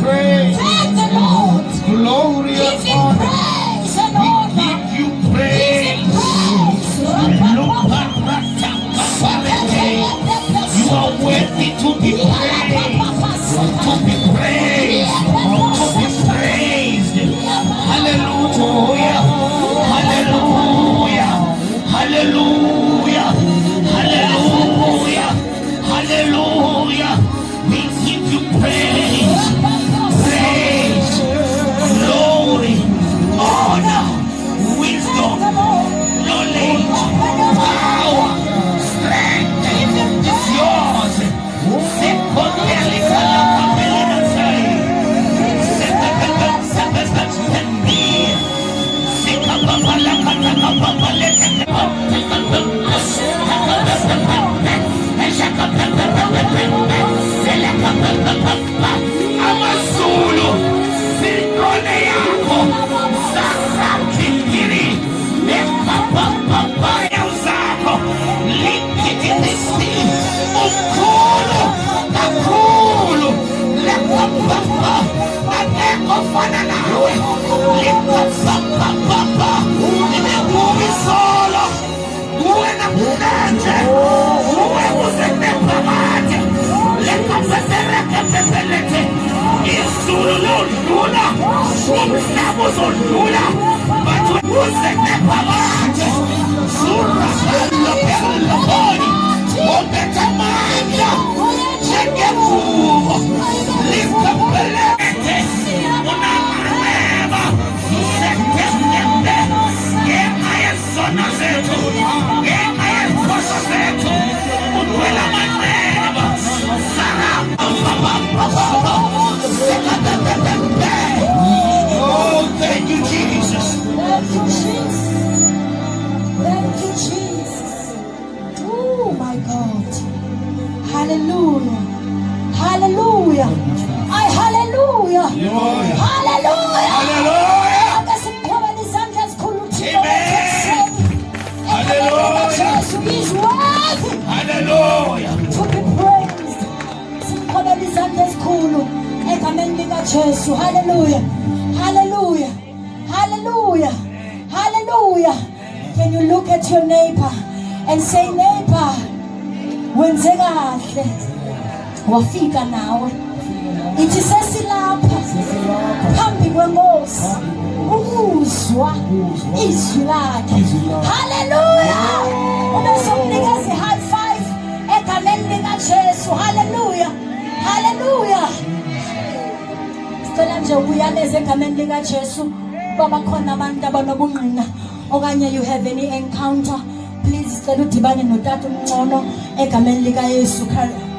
praise, glorious honor. We give you praise. You are worthy to be praised, to be praised, to be praised. Hallelujah, hallelujah, hallelujah, hallelujah, hallelujah. We give you praise, praise, glory, honor, wisdom, knowledge, power, strength is yours. Amazulu, Sikone yako, Sarakikiri, Nepapapapa ya uzako, Likitisi, Ukulu, Nakulu, Lepapapa, Aneko fananawe, Lipapapapa, Nimekumi solo, Uwe na kunanje, Uwe uzene pamate, Lekapepeleke, Isululula, Umsabuzulula, Batu uzene pamate, Surabalo pelo boni, Obetamanda, Chekefumo, Likapeleke, Unamrema, Sekemende, Yemaya sona zetu, Yemaya kosa zetu, Unwela manema, Oh, thank you, Jesus. Thank you, Jesus. Thank you, Jesus. Oh, my God. Hallelujah. Hallelujah. Hallelujah. Hallelujah. Hallelujah. He's worthy. Hallelujah. To be praised. Hallelujah. Hallelujah. Hallelujah. Hallelujah. Can you look at your neighbor and say, neighbor, wenze kahle wafika nawe. Ithi sesilapha phambi kwenkosi ukuzwa izwi lakhe. Hallelujah. Ubese umnikeza high five egameni lika Jesu. Hallelujah. Hallelujah. Sicela nje uyaleze egameni lika Jesu. Baba khona abantu abanobungqina okanye you have any encounter, please sicela udibane notata umncono egameni lika Yesu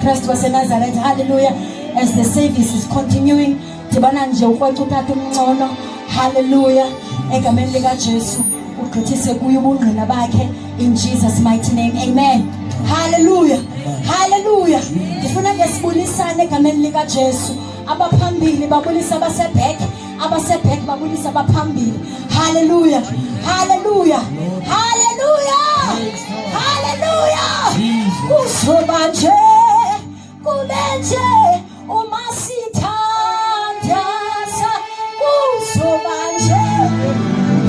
Kristu waseNazaretha. Hallelujah. As the service is continuing, dibana nje ukwethu utata umncono. Hallelujah. Egameni lika Jesu ugqithise kuye ubungqina bakhe in Jesus mighty name. Amen. Hallelujah. Hallelujah. Ndifuna ngesibulisane egameni lika Jesu. Abaphambili babulisa abaseback, abaseback babulisa abaphambili. Hallelujah. Hallelujah. Hallelujah. Hallelujah. Kuzoba nje kubenje umasithandaza. Kuzoba nje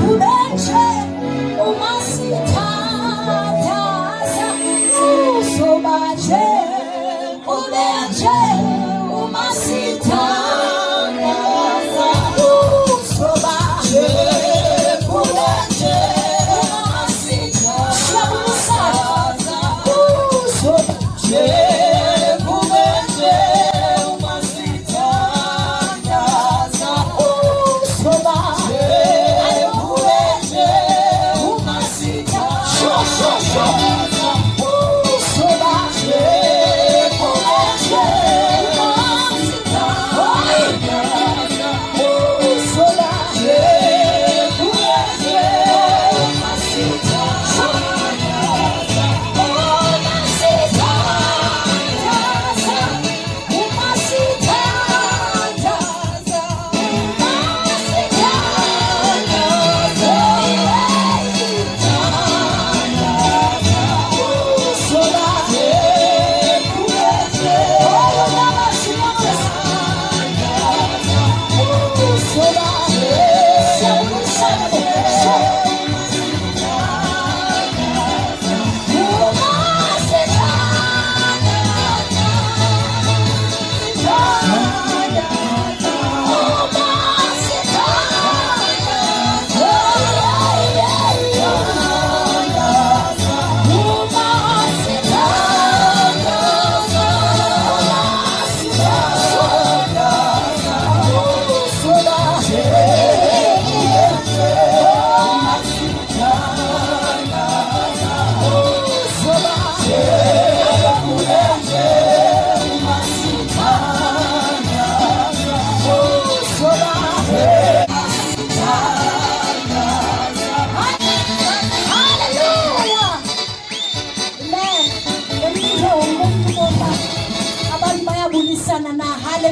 kubenje umasithandaza. Kuzoba nje kubenje umasithandaza. Kuzoba nje kubenje umasithandaza. Kuzoba nje kubenje umasithandaza. Kuzoba nje kubenje umasithandaza. Kuzoba nje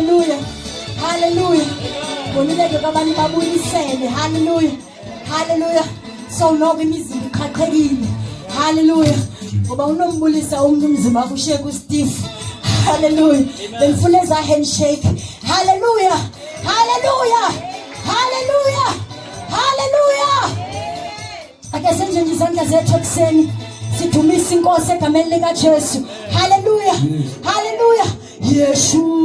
Hallelujah. Hallelujah. Bonileke kabani babuyisele. Hallelujah. Hallelujah. So nobe imizimba iqhaqhekile. Hallelujah. Ngoba unombulisa umuntu umzimba wakho usheke uSteve. Hallelujah. Benifuna eza handshake. Hallelujah. Hallelujah. Hallelujah. Hallelujah. Ake senze nje izandla zethu ekseni. Sidumisa inkosi egameni lika Jesu. Hallelujah. Hallelujah. Yeshu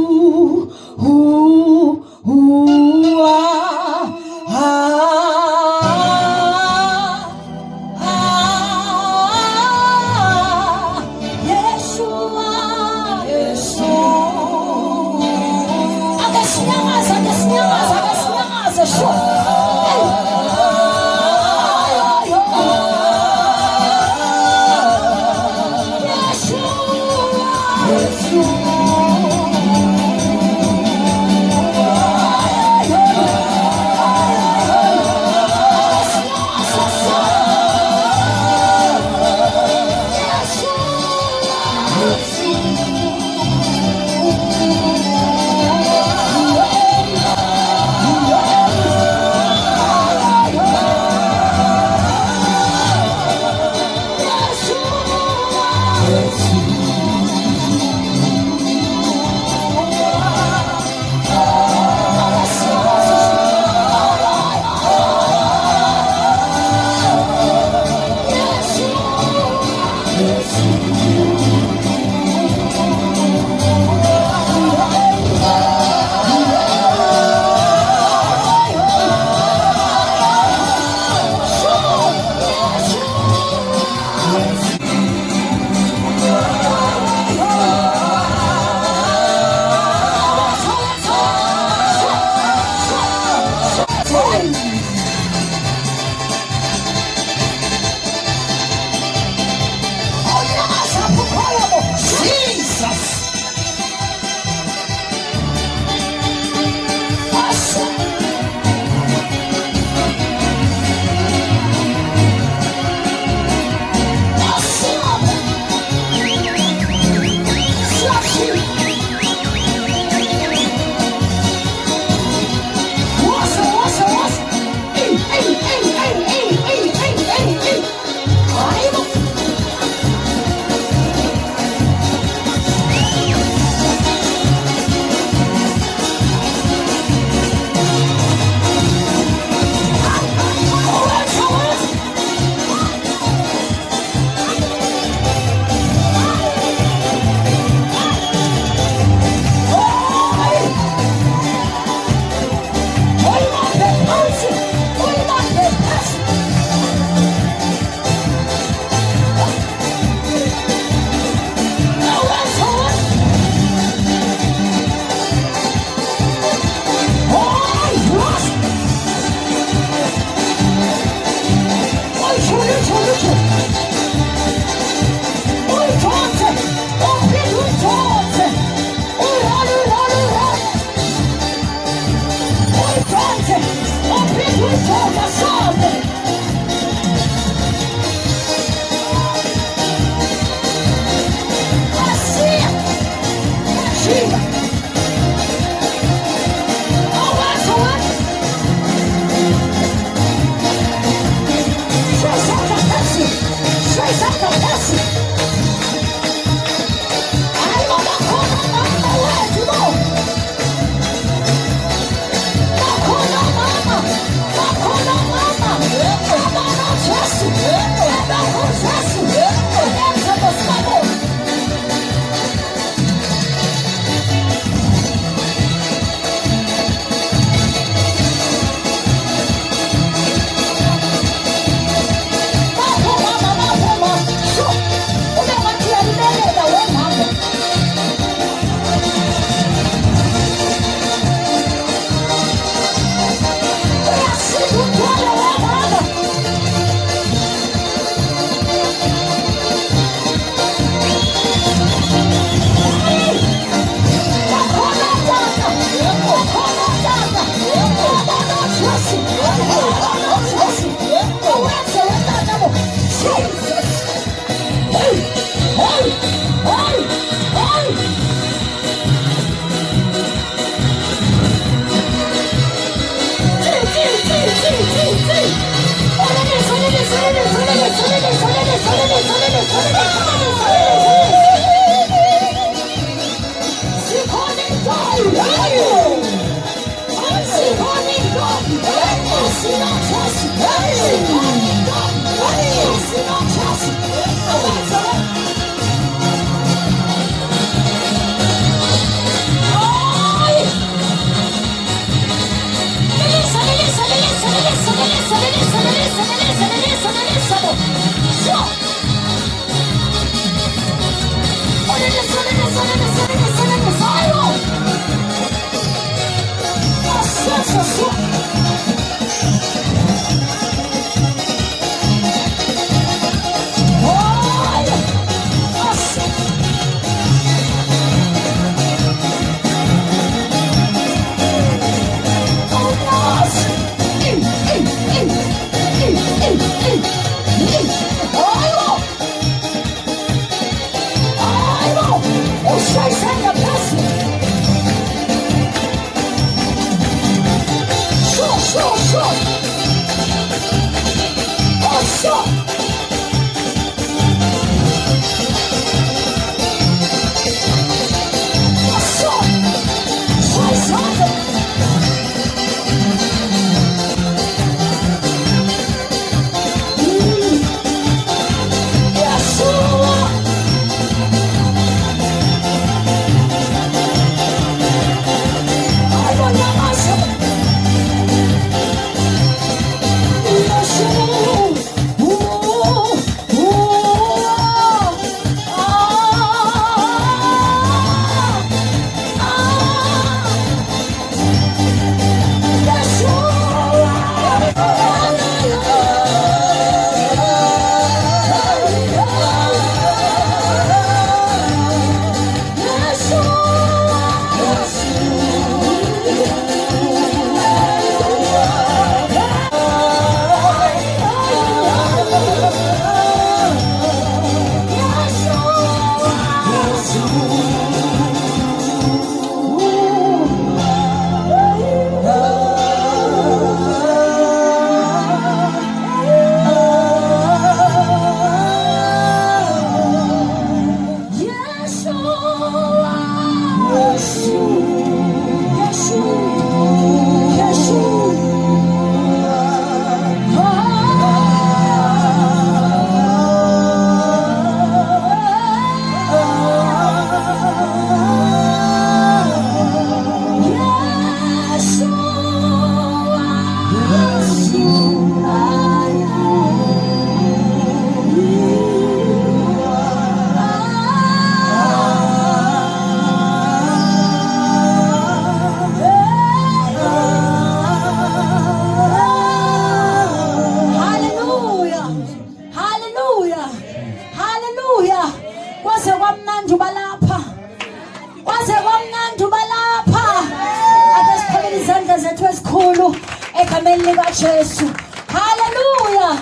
egameni likaJesu. Hallelujah,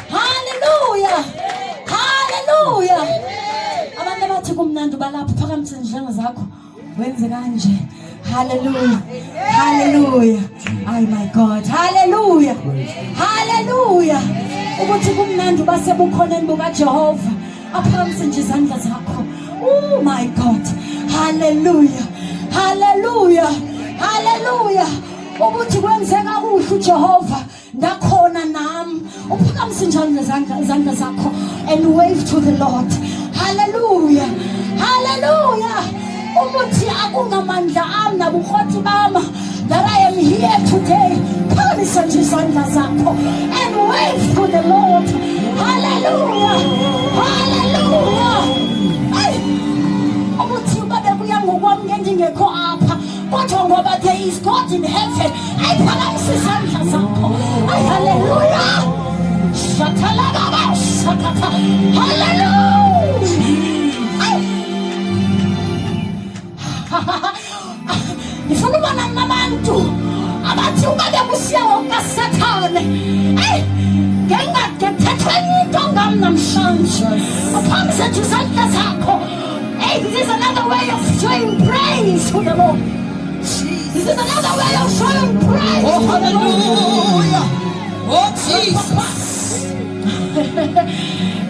hallelujah, hallelujah. Abantu abathi kumnandi balapha phakamise izinhlanga zakho wenze kanje. Hallelujah, hallelujah. Ay my God, hallelujah, hallelujah. Ukuthi kumnandi basebukhoneni bukaJehova aphakamise nje izandla zakho. Oh my God, hallelujah, hallelujah, hallelujah. Ukuthi kwenzeka kuhle uJehova ndakhona nami uphakamise njalo izandla zakho and wave to the Lord. Hallelujah, hallelujah. Ukuthi akungamandla ami nabukhoti bami that I am here today. Phakamisa nje izandla zakho and wave to the Lord. Hallelujah, hallelujah. Ay, ukuthi ubabe kuya ngokwami ngengekho apha kodwa ngoba there is God in heaven. Ayiphakamisa izandla zakho. Ay, hallelujah. Shatalaba shakata. Hallelujah. Ngifuna ubona nabantu abathi ubabe kusiya wokaSathane. Hey, ngengakethethwe into ngami namhlanje. Aphakamisa nje izandla zakho. Hey, this is another way of showing praise to the Lord. This is another way of showing praise. Oh, hallelujah. Oh, Jesus.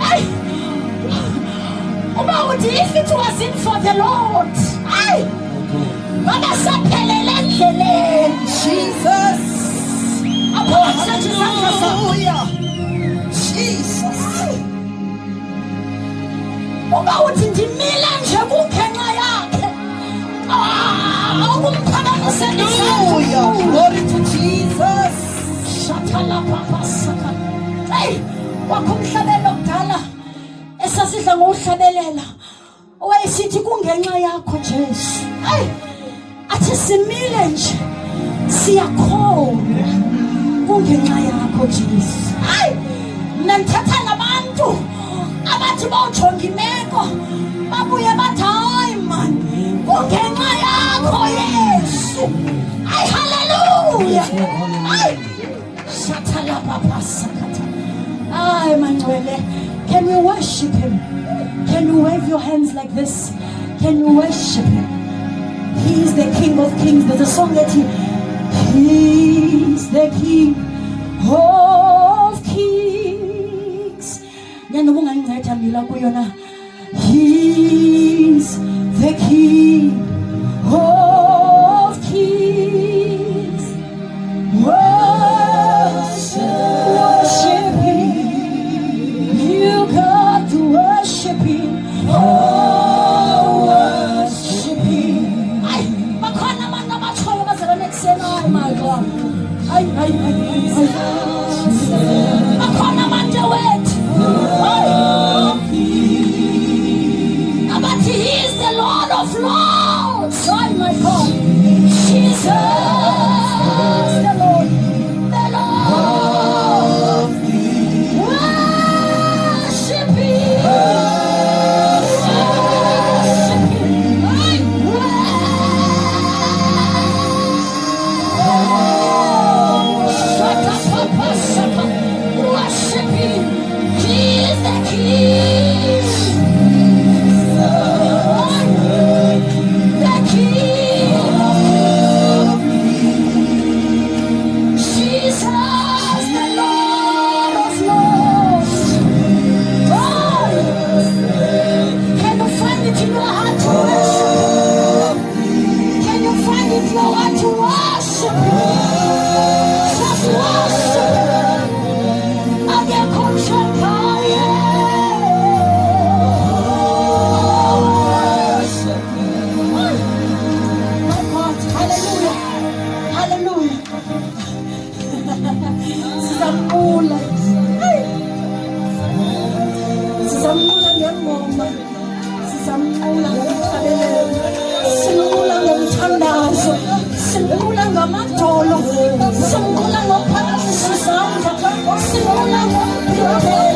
Hey, about if it wasn't for the Lord, hey, Jesus. Hallelujah. Jesus. About ndimile nje kungenxa yakhe. Hallelujah. Glory to Jesus. Hey, wakumhlabela okudala esasidla ngokuhlabelela owayesithi kungenxa yakho Jesu. Hey, athi simile nje siyakholwa kungenxa yakho Jesu. Hey, nanthatha nabantu abathi bawujonga imeko babuye bathi hayi man kungenxa yakho Yesu. Ay, hallelujah. Ay, shatalababasakata. Ay, Manuele, can we worship him? Can you wave your hands like this? Can you worship him? He is the King of Kings. There's a song that He's the King of Kings. He's the King of Kings. Worship him. You got to worship him. Oh, worship him. Ay, makhona abantu abathole bazalwane ekuseni. Ay, my God. Ay. Makhona manje wethu. Ay. Abathi he is the Lord of Lords. Ay, my God. Jesus, the Lord. The Lord. Worship him. Worship him. Ay. Shut up, Papa, shut up. Worship him. He is the King. The King. Samula ngomhlabelelo, simula ngomthandazo, simula ngamadolo, simula ngophakamisa izandla, simula ngomphiphelo.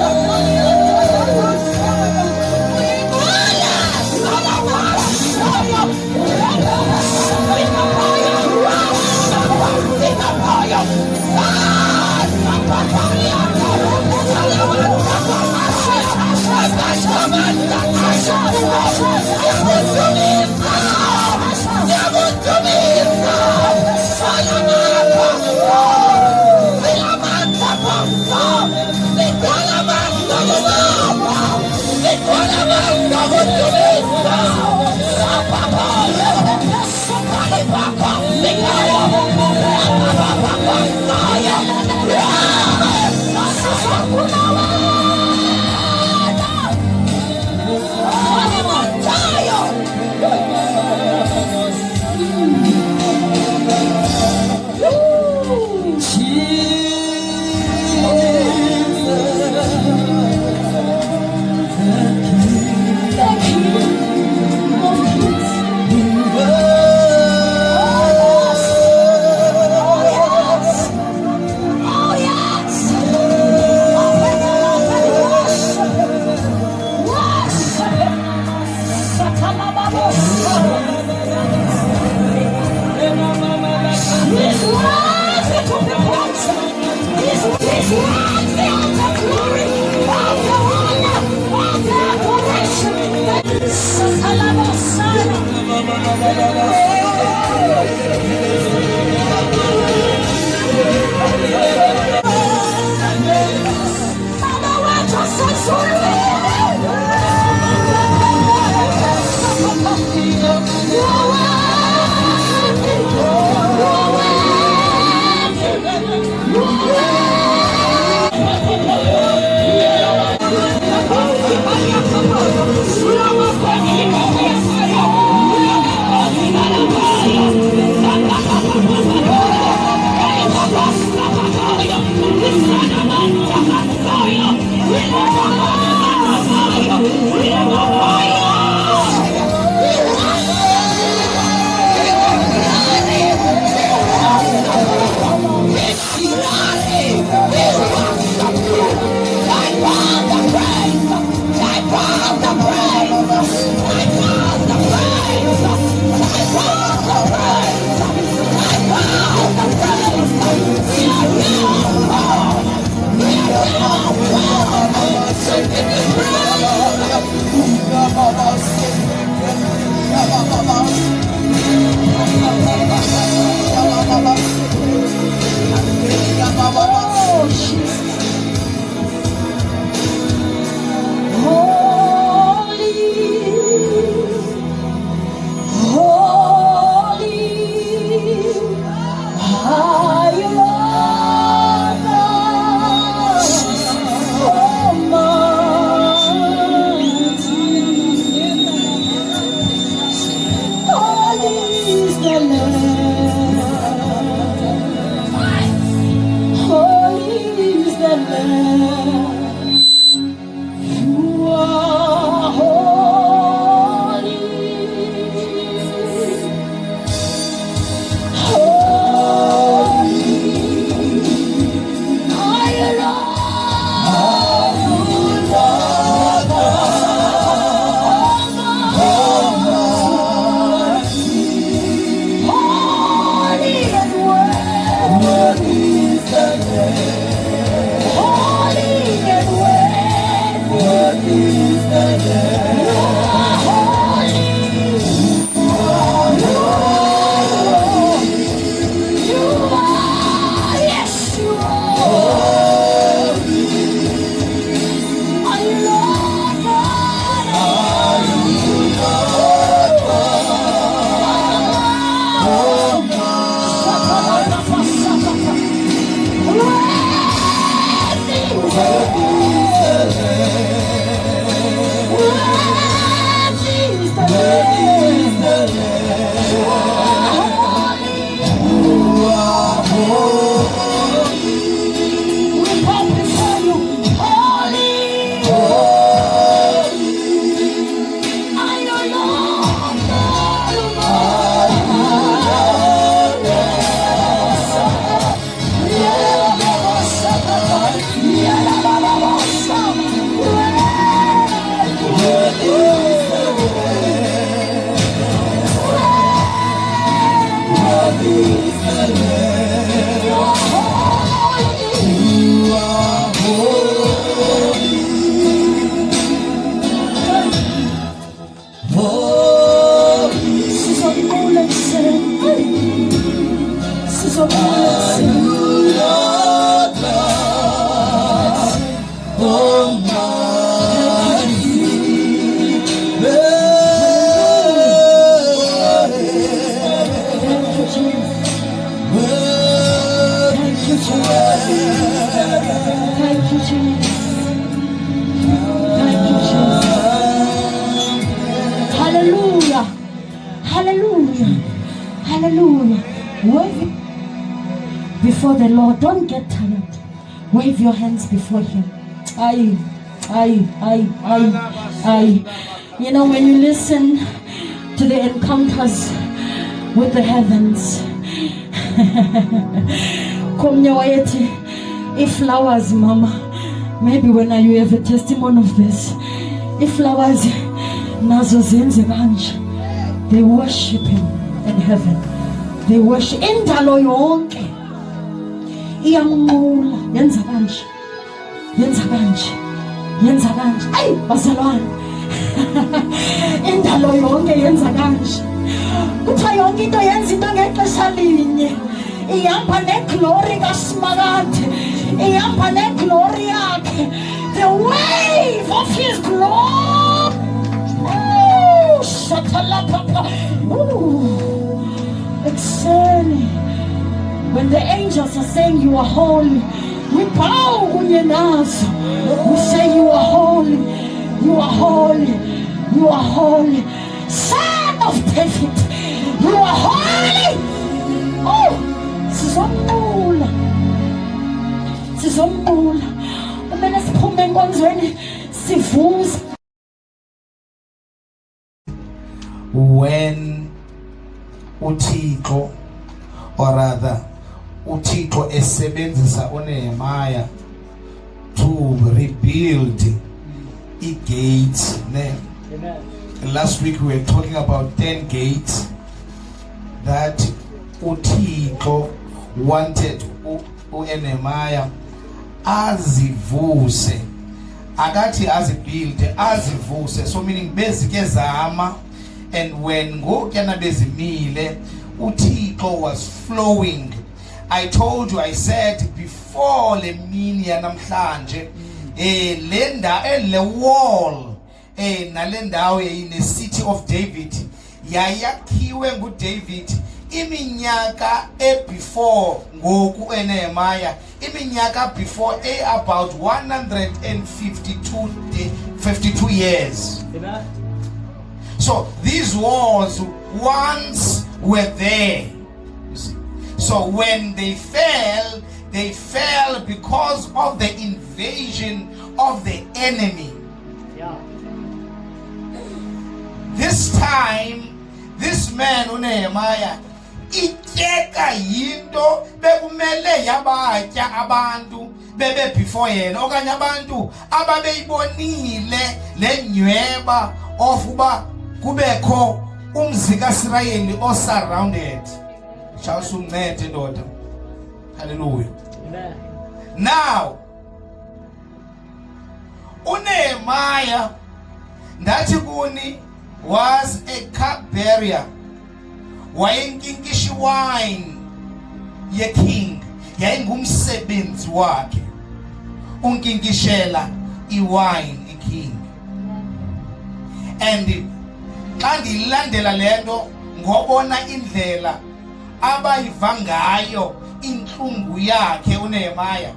Oh, Sizomula ekuseni. Sizomula ekuseni. Lord, oh my. Thank you, Jesus. Thank you, Jesus. Hallelujah. Hallelujah. Hallelujah. Wave before the Lord. Don't get tired. Wave your hands before Him. Aye. You know, when you listen to the encounters with the heavens, Komnye wayeti, if flowers, mama, maybe when you have a testimony of this, if flowers nazo zenze kanje, they worship Him in heaven. They worship indalo yonke iyamngula, yenza kanje, yenza kanje, yenza kanje. Ay bazalwane, indalo yonke yenza kanje. Kuthiwa yonke into yenza into ngexesha linye. Ihamba neglory kaSimakade, ihamba neglory yakhe, the wave of His glory. Oh, shatalapapa. Ekuseni, when the angels are saying you are holy, we bow kunye nazo. We say you are holy, you are holy, you are holy. Son of David, you are holy. Oh, sizomula, sizomula. Kumele siphume enkonzweni sivuze. When uThixo, or rather uThixo esebenzisa uNehemiah to rebuild gates. Amen. Last week we were talking about 10 gates that uThixo wanted uNehemiah azivuse, akathi azibuild, azivuse, so meaning bezike zama. And when ngokyana bezimile, uThixo was flowing. I told you, I said before le mini yanamhlanje, le wall nale ndawo in the city of David yayakhiwe nguDavid iminyaka before ngoku eNehemiah, iminyaka before about 152 years. Amen. So these walls once were there. You see. So when they fell because of the invasion of the enemy. Yeah. This time, this man uNehemiah ityeka yinto bekumele yabatya abantu bebe before yena okanye abantu ababeyibonile lenyweba of uba kubekho umzi kaIsrayeli surrounded. Shall suncede ndoda. Hallelujah. Amen. Now uNehemiah ndathi kuni was a cupbearer. Wayinkinkishi wine ye king. Yayingumsebenzi wakhe. Unkinkishela iwine king. And xa ndilandela lento ngobona indlela abayiva ngayo inhlungu yakhe uNehemiah,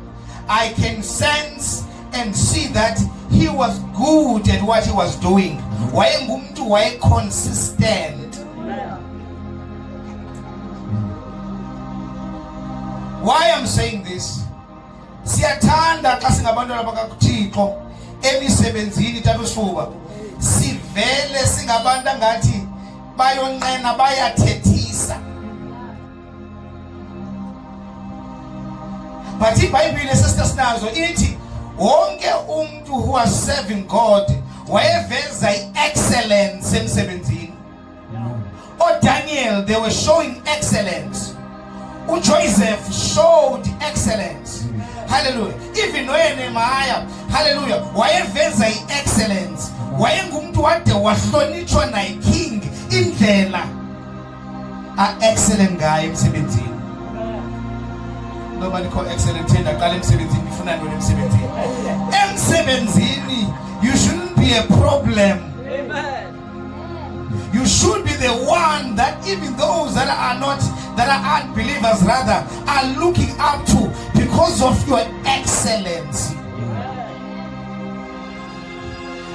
I can sense and see that he was good at what he was doing. Wayengumuntu consistent. Why I'm saying this? Siyathanda xa singabantwana bakaThixo emisebenzini talusifuba. Sivele singabantu ngathi bayonqena bayathethisa. But iBhayibhile sesinazo ithi wonke umuntu who was serving God wayeveza excellence emsebenzini. Daniel, they were showing excellence. Joseph showed excellence. Hallelujah. Even Nehemiah, hallelujah, wayeveza excellence. wayengumuntu wade wahlonitshwa naye king indlela excellent ngayo emsebenzini. Nobody call excellent tenda qala emsebenzini ifuna ntoni emsebenzini. Emsebenzini you shouldn't be a problem. Amen. You should be the one that even those that are unbelievers rather are looking up to because of your excellence.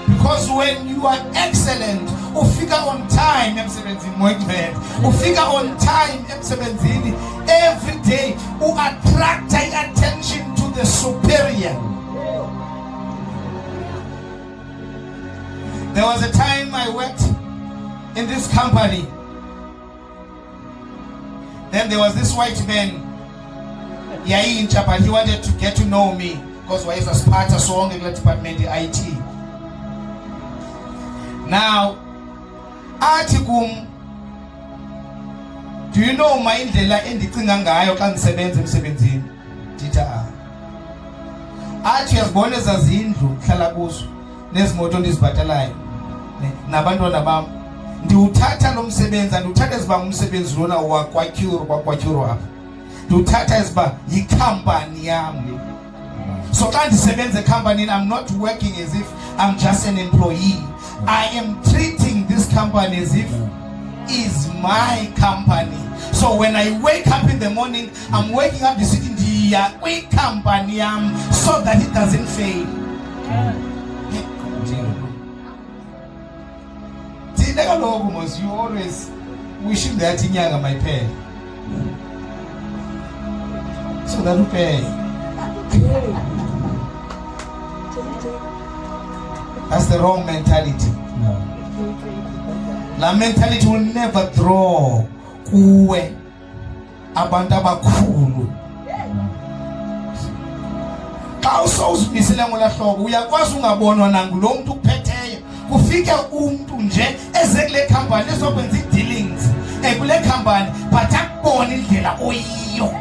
Because when you are excellent, ufika on time emsebenzini moyivele. Ufika on time emsebenzini every day, u attract attention to the superior. There was a time I worked in this company. Then there was this white man, Yaincha, but he wanted to get to know me because he was a Sparta song in the department of IT. Now, Artikum, do you know my indlela endicinga ngayo xa ndisebenza emsebenzini? Tita. Athi uyazibona ezazindlu hlala kuzo nezimoto ndizibhatalayo nabantwana bam. Ndiwuthatha lo msebenzi ndiwuthatha eziba ngumsebenzi lona wakwaCuro apha. Ndiwuthatha eziba yikhampani yami. So xa ndisebenza ecompany, I'm not working as if I'm just an employee. I am treating this company as if it's my company. So when I wake up in the morning, I'm waking up sitting here with company so that it doesn't fail. You always wishing that inyanga my pay, so that you pay. That's the wrong mentality. That mentality will never draw kuwe abantu abakhulu. Xa usawuzimisele ngolahlobo uyakwazi ungabonwa nangulo muntu uphetheyo. Kufike umuntu nje eze kule company ezokwenza i-dealings kule company but akubona indlela oyiyo.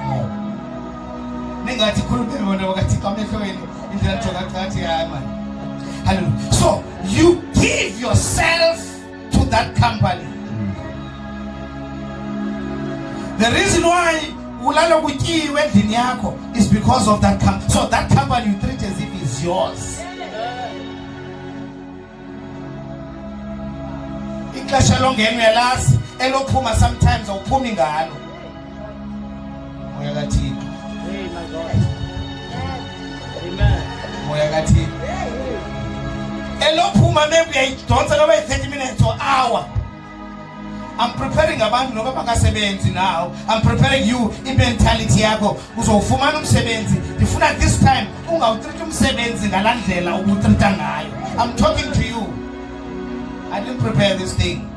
Ningathi khulumeni bona bakathixo amehlweni indlela njengoba ngathi hayi man. Hallelujah. So you give yourself to that company. The reason why ulala kutyiwe endlini yakho is because of that company. So that company you treat as if it's yours. Ixesha longena uyalazi elophuma sometimes awuphumi ngalo. Moya kaThixo. Hey my God. Amen. Moya kaThixo. Elophuma maybe uyayidonsa kaba 30 minutes or hour. I'm preparing abantu noba bakasebenzi now. I'm preparing you mentality yakho uzofumana umsebenzi. Ndifuna this time ungawutreat umsebenzi ngalandlela ubutreata ngayo. I'm talking to you. I didn't prepare this thing.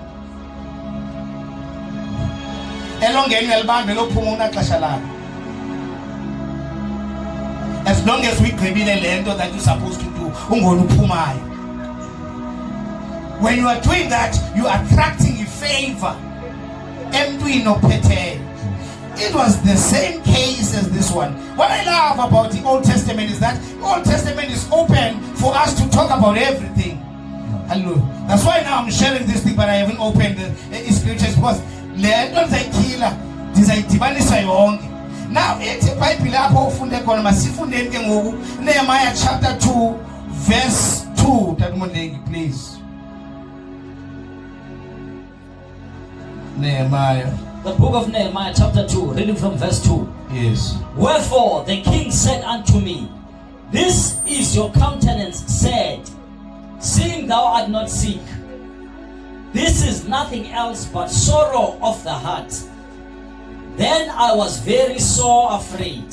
Elongeni yalibambe lophuma unaxesha lakho. As long as we gqibile lento that you're supposed to do, ungona uphumayo. When you are doing that, you are attracting favor. Emntwini ophetheyo. It was the same case as this one. What I love about the Old Testament is that the Old Testament is open for us to talk about everything. Hallelujah. That's why now I'm sharing this thing, but I haven't opened the scriptures because lento ndizayikila ndizayidibanisa yonke. Now ithi iBhayibhile lapho ufunde khona masifundeni ke ngoku Nehemiah chapter 2 verse 2. Tatumondeni please. Nehemiah. The book of Nehemiah chapter 2, reading from verse 2. Yes. Wherefore the king said unto me, This is your countenance said, seeing thou art not sick. This is nothing else but sorrow of the heart. Then I was very sore afraid.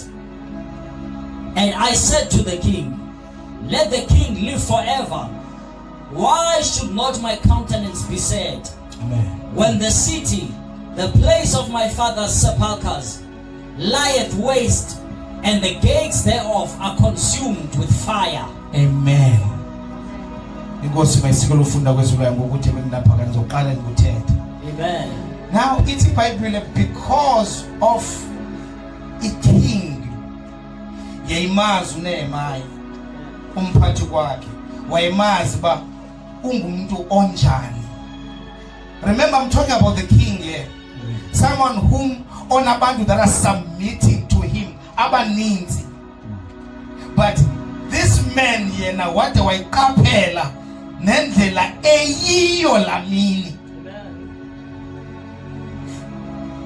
And I said to the king, Let the king live forever. Why should not my countenance be sad? Amen. When the city, the place of my father's sepulchres, lieth waste, and the gates thereof are consumed with fire. Amen. Inkosi mayisiko lofunda kwezulu ngokuthi beninaphaka nizoqala ngikuthethe. Amen. Now ithi iBhayibhile because of a king yayimazi uNehemiah umphathi kwakhe wayimazi ba ungumuntu onjani. Remember, I'm talking about the king here. Someone whom onabantu that are submitting to him abaninzi. But this man yena wade wayiqaphela nendlela eyiyo lamini.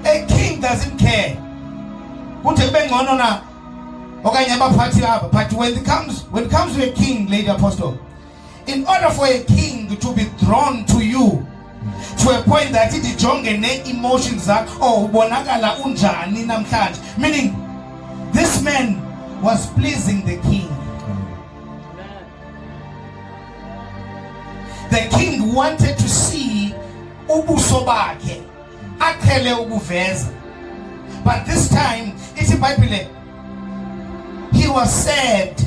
A king doesn't care. But when it comes to a king, Lady Apostle, in order for a king to be drawn to you to a point that it is jonge ne emotions that bonakala unjani namhlanje, meaning this man was pleasing the king. The king wanted to see ubuso bakhe akhele ubuveza. But this time it's a Bible. He was sad.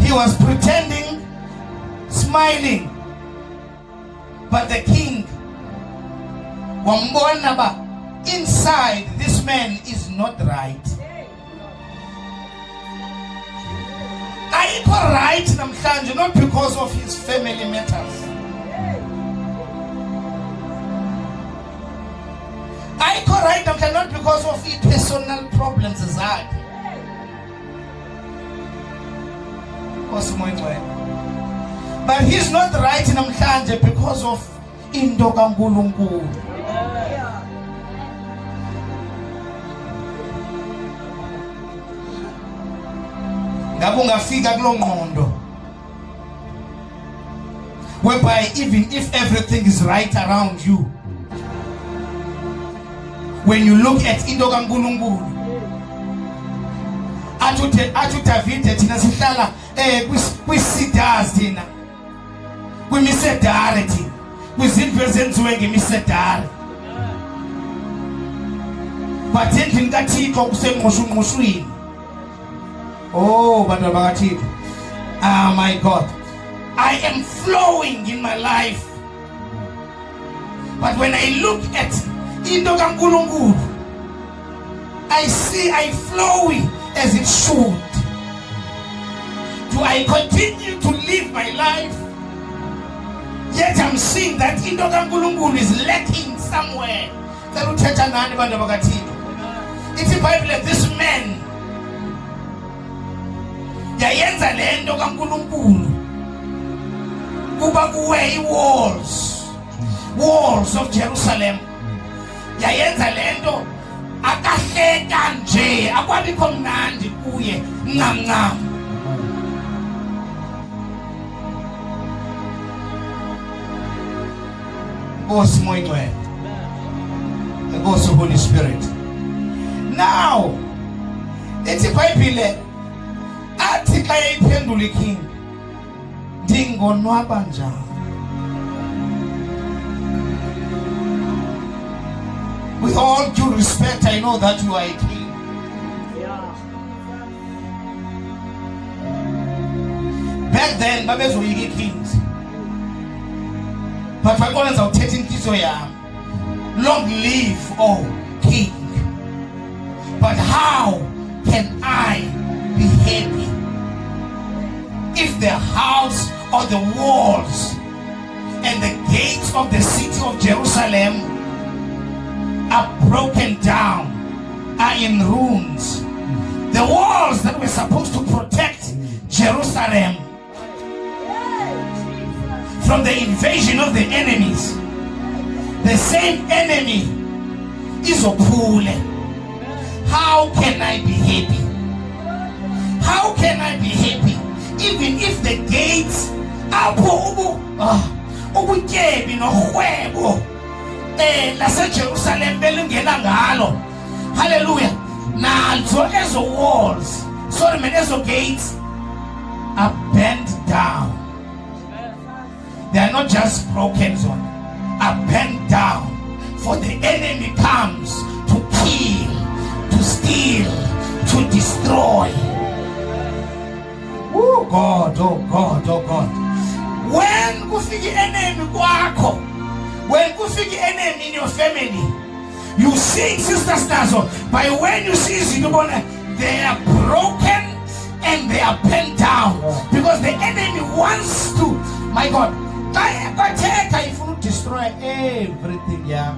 He was pretending, smiling. But the king wambona ba inside this man is not right. Ayikho right namhlanje, not because of his family matters. Ayikho right namhlanje, not because of his personal problems zakhe. But he's not right namhlanje because of into kaNkulunkulu. Ngabe ungafika kulo ngqondo whereby even if everything is right around you, when you look at into kaNkulunkulu, athu David thina sihlala kwi-cedars thina, kwimisedari thina, kwizindlu ezenziwe ngemisedari. But endlini kaThixo kusengqoshungqoshweni. Oh, but my God, I am flowing in my life. But when I look at into kaNkulunkulu, I see I flowing as it should. Do I continue to live my life? Yet I'm seeing that into kaNkulunkulu is lacking somewhere. It's a Bible. This man yayenza lento kaNkulunkulu kuba kuwe walls of Jerusalem. Yayenza lento akahleka nje, akwabikho mnandi kuye ncam. Nkosi moyingcwele, Nkosi Holy Spirit. Now it's a Bible. Athi xa iphendula iking, ndingonwaba njani? With all due respect, I know that you are a king. Back then, babezoyika kings. But my God is out taking Kizoya. Long live, oh king. But how can I be happy if the house or the walls and the gates of the city of Jerusalem are broken down, are in ruins? The walls that were supposed to protect Jerusalem from the invasion of the enemies, the same enemy is Opule. How can I be happy? How can I be happy even if the gates are ubutyebi norhwebo laseJerusalem belungena ngalo? Hallelujah. Nazo ezo walls, sorry man, ezo gates are bent down. They are not just broken, zone, are bent down. For the enemy comes to kill, to steal, to destroy. Oh God, oh God, oh God. When kufiki enemy kwakho, when kufiki enemy in your family, you sing, sisters Nazo, but when you see Zinubona, they are broken and they are bent down because the enemy wants to, my God, if you destroy everything. Yeah.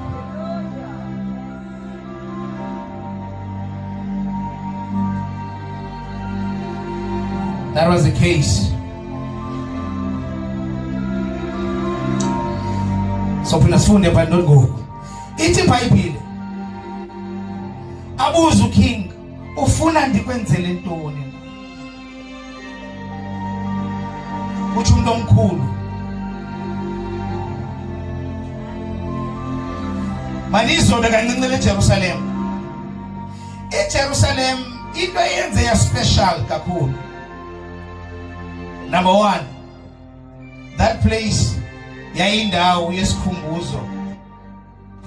That was the case. So sifunde pha ngoku. Ithi iBhayibhile, abuza uking, ufuna ndikwenzele ntoni? Uthi umuntu omkhulu. Manizobe kancinci eJerusalem. eJerusalem into eyenze ya special kakhulu. Number one, that place yayindawo yesikhumbuzo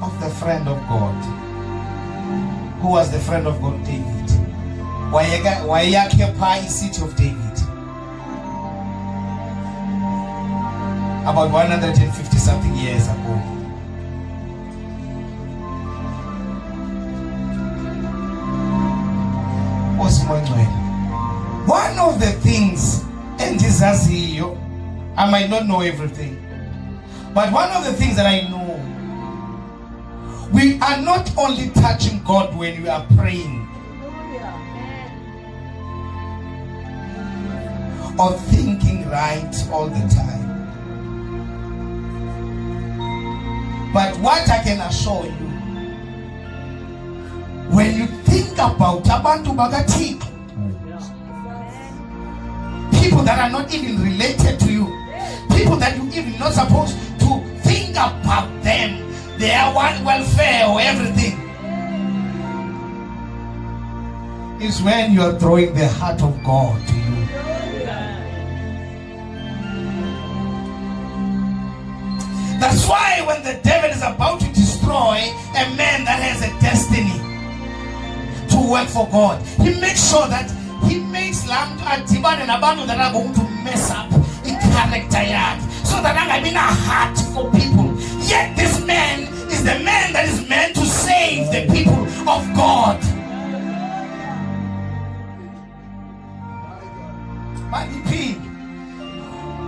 of the friend of God. Who was the friend of God? David. Wayeyakhe pha city of David. About 150 something years ago. One of the things, and ndizaziyo, I might not know everything, but one of the things that I know, we are not only touching God when we are praying or thinking right all the time, but what I can assure you, when you think about abantu bakathixo, people that are not even related to you, people that you even not supposed to think about them, their welfare or everything, is when you are throwing the heart of God to you. That's why when the devil is about to destroy a man that has a destiny to work for God, he makes sure that he makes lamb adibane nabantu that are going to mess up in character yard, so that I'm having a heart for people. Yet this man is the man that is meant to save the people of God. But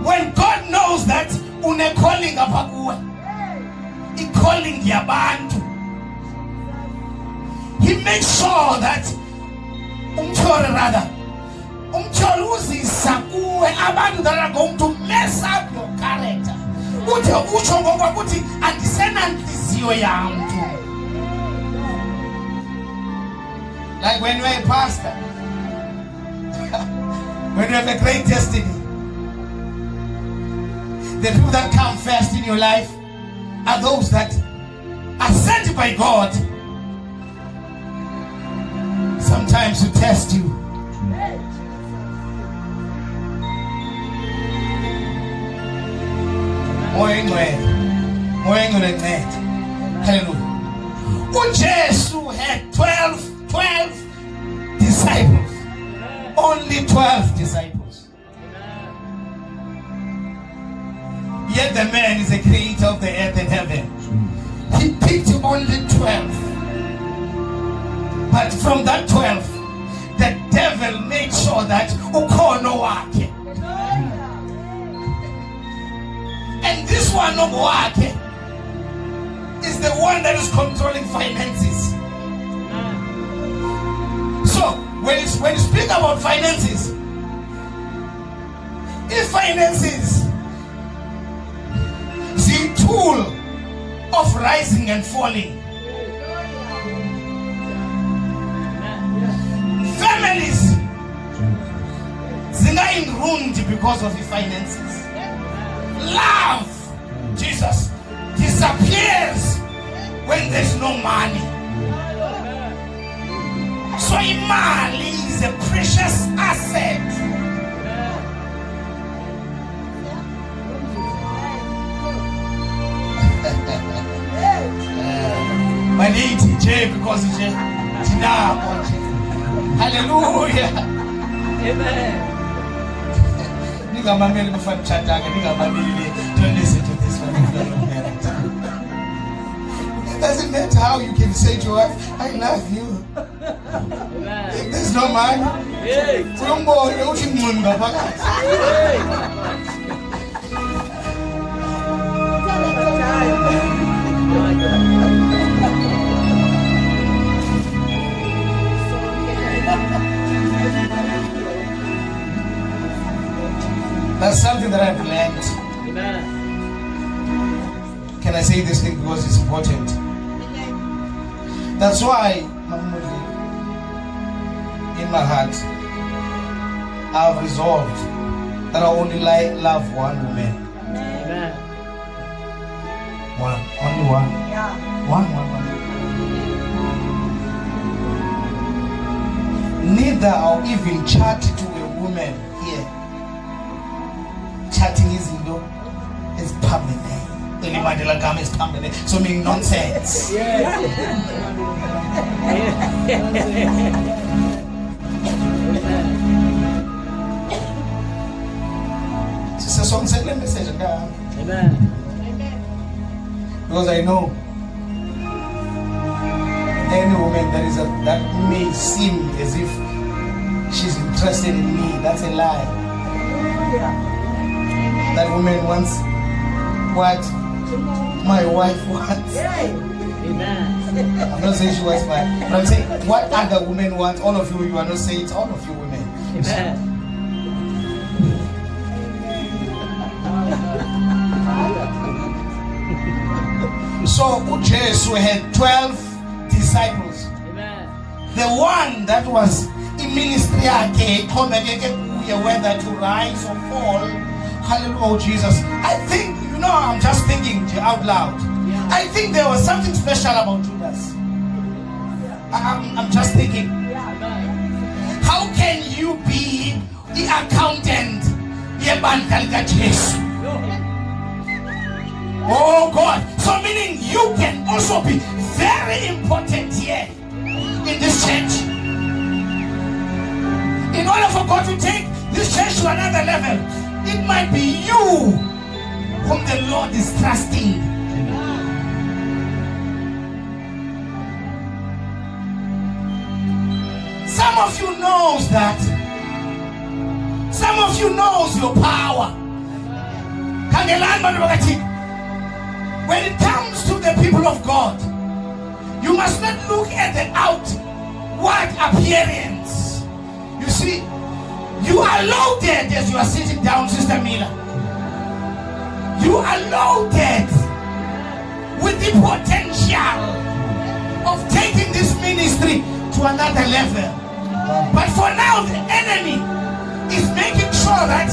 when God knows that une calling apakuwe, he calling yabantu, he makes sure that umthole uzisa kuwe abantu that are going to mess up your character. Uthe utsho ngokuthi andisenanhliziyo yamntu. Like when you are a pastor, when you have a great destiny, the people that come first in your life are those that are sent by God sometimes to test you. Hallelujah. Jesus had 12 disciples. Only 12 disciples. Yet the man is the creator of the earth and heaven. He picked only 12. But from that 12, the devil made sure that ukono wake. And this one wake is the one that is controlling finances. So when you speak about finances, if finances is the tool of rising and falling, families are ruined because of the finances. Love, Jesus, disappears when there's no money. So imali is a precious asset. My name is J because it's J. Hallelujah. Amen. Don't listen to this one if you're not married. It doesn't matter how you can say to your wife, I love you. If there's no money, Uyombone uthi ngcini ngaphakathi. That's something that I've learned. Amen. Can I say this thing because it's important? That's why, in my heart, I've resolved that I only love one woman. Amen. One, only one. Yeah. One. Neither I'll even chat to a woman here. Chatting is permanent. Anybody like I'm is permanent. So meaning nonsense. Sister Song send a message. Amen. Because I know any woman that may seem as if she's interested in me, that's a lie. That woman wants what my wife wants. Amen. I'm not saying she wants but I'm saying what other women want. All of you are not saying it's all of you women. Amen. So Jesus had 12 disciples. Amen. The one that was in ministry whether to rise or fall. Hallelujah, Jesus. I think, I'm just thinking out loud. I think there was something special about Judas. I'm just thinking. How can you be the accountant? Oh God. So meaning you can also be very important here in this church. In order for God to take this church to another level, it might be you whom the Lord is trusting. Some of you knows that. Some of you knows your power. When it comes to the people of God, you must not look at the outward appearance. You see, you are loaded as you are sitting down, Sister Mila. You are loaded with the potential of taking this ministry to another level. But for now, the enemy is making sure that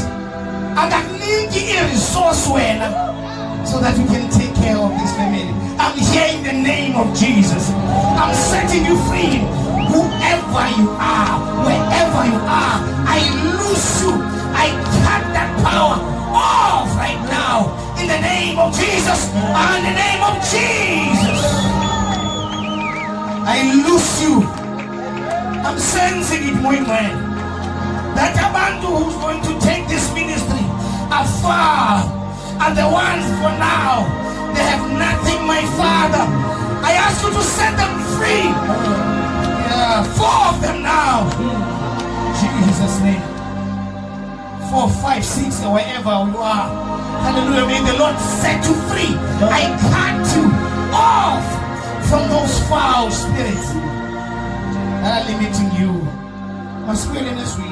so that you can take care of this family. I'm here in the name of Jesus. I'm setting you free. Whoever you are, wherever you are, I loose you. I cut that power off right now. In the name of Jesus. In the name of Jesus. I loose you. I'm sensing it more well. That Abantu who's going to take this ministry afar are the ones for now. They have nothing, my Father. I ask you to set them free. Yeah, 4 of them now. Jesus' name. 4, 5, 6, or wherever you are. Hallelujah. May the Lord set you free. I cut you off from those foul spirits that are limiting you. My spirit in this week.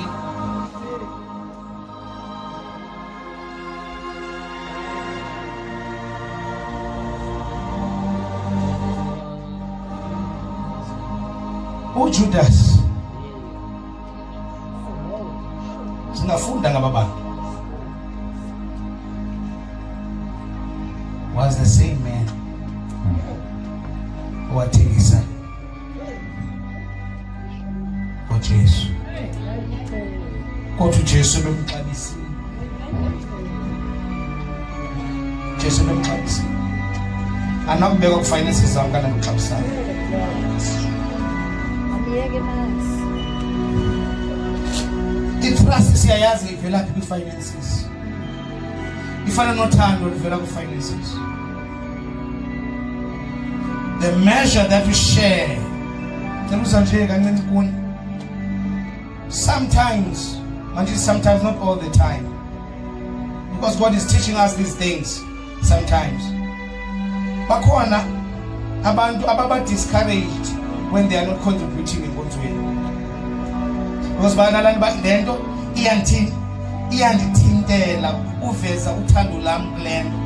Judas singafunda ngababa was the same man owathekisa uJesu kodwa uJesu bemxabisa anakubeka ku finances zami kana ngixabisana. Trust siyayazi ivela kuphi finances. Ifana nothando livela ku finances. The measure that we share. Ngibuza nje kancinci kuni. Sometimes, not all the time, because God is teaching us these things. Sometimes bakhona abantu ababa discouraged when they are not contributing God's way, because banalani ba lento iyandithintela uveza uthando lami kulento,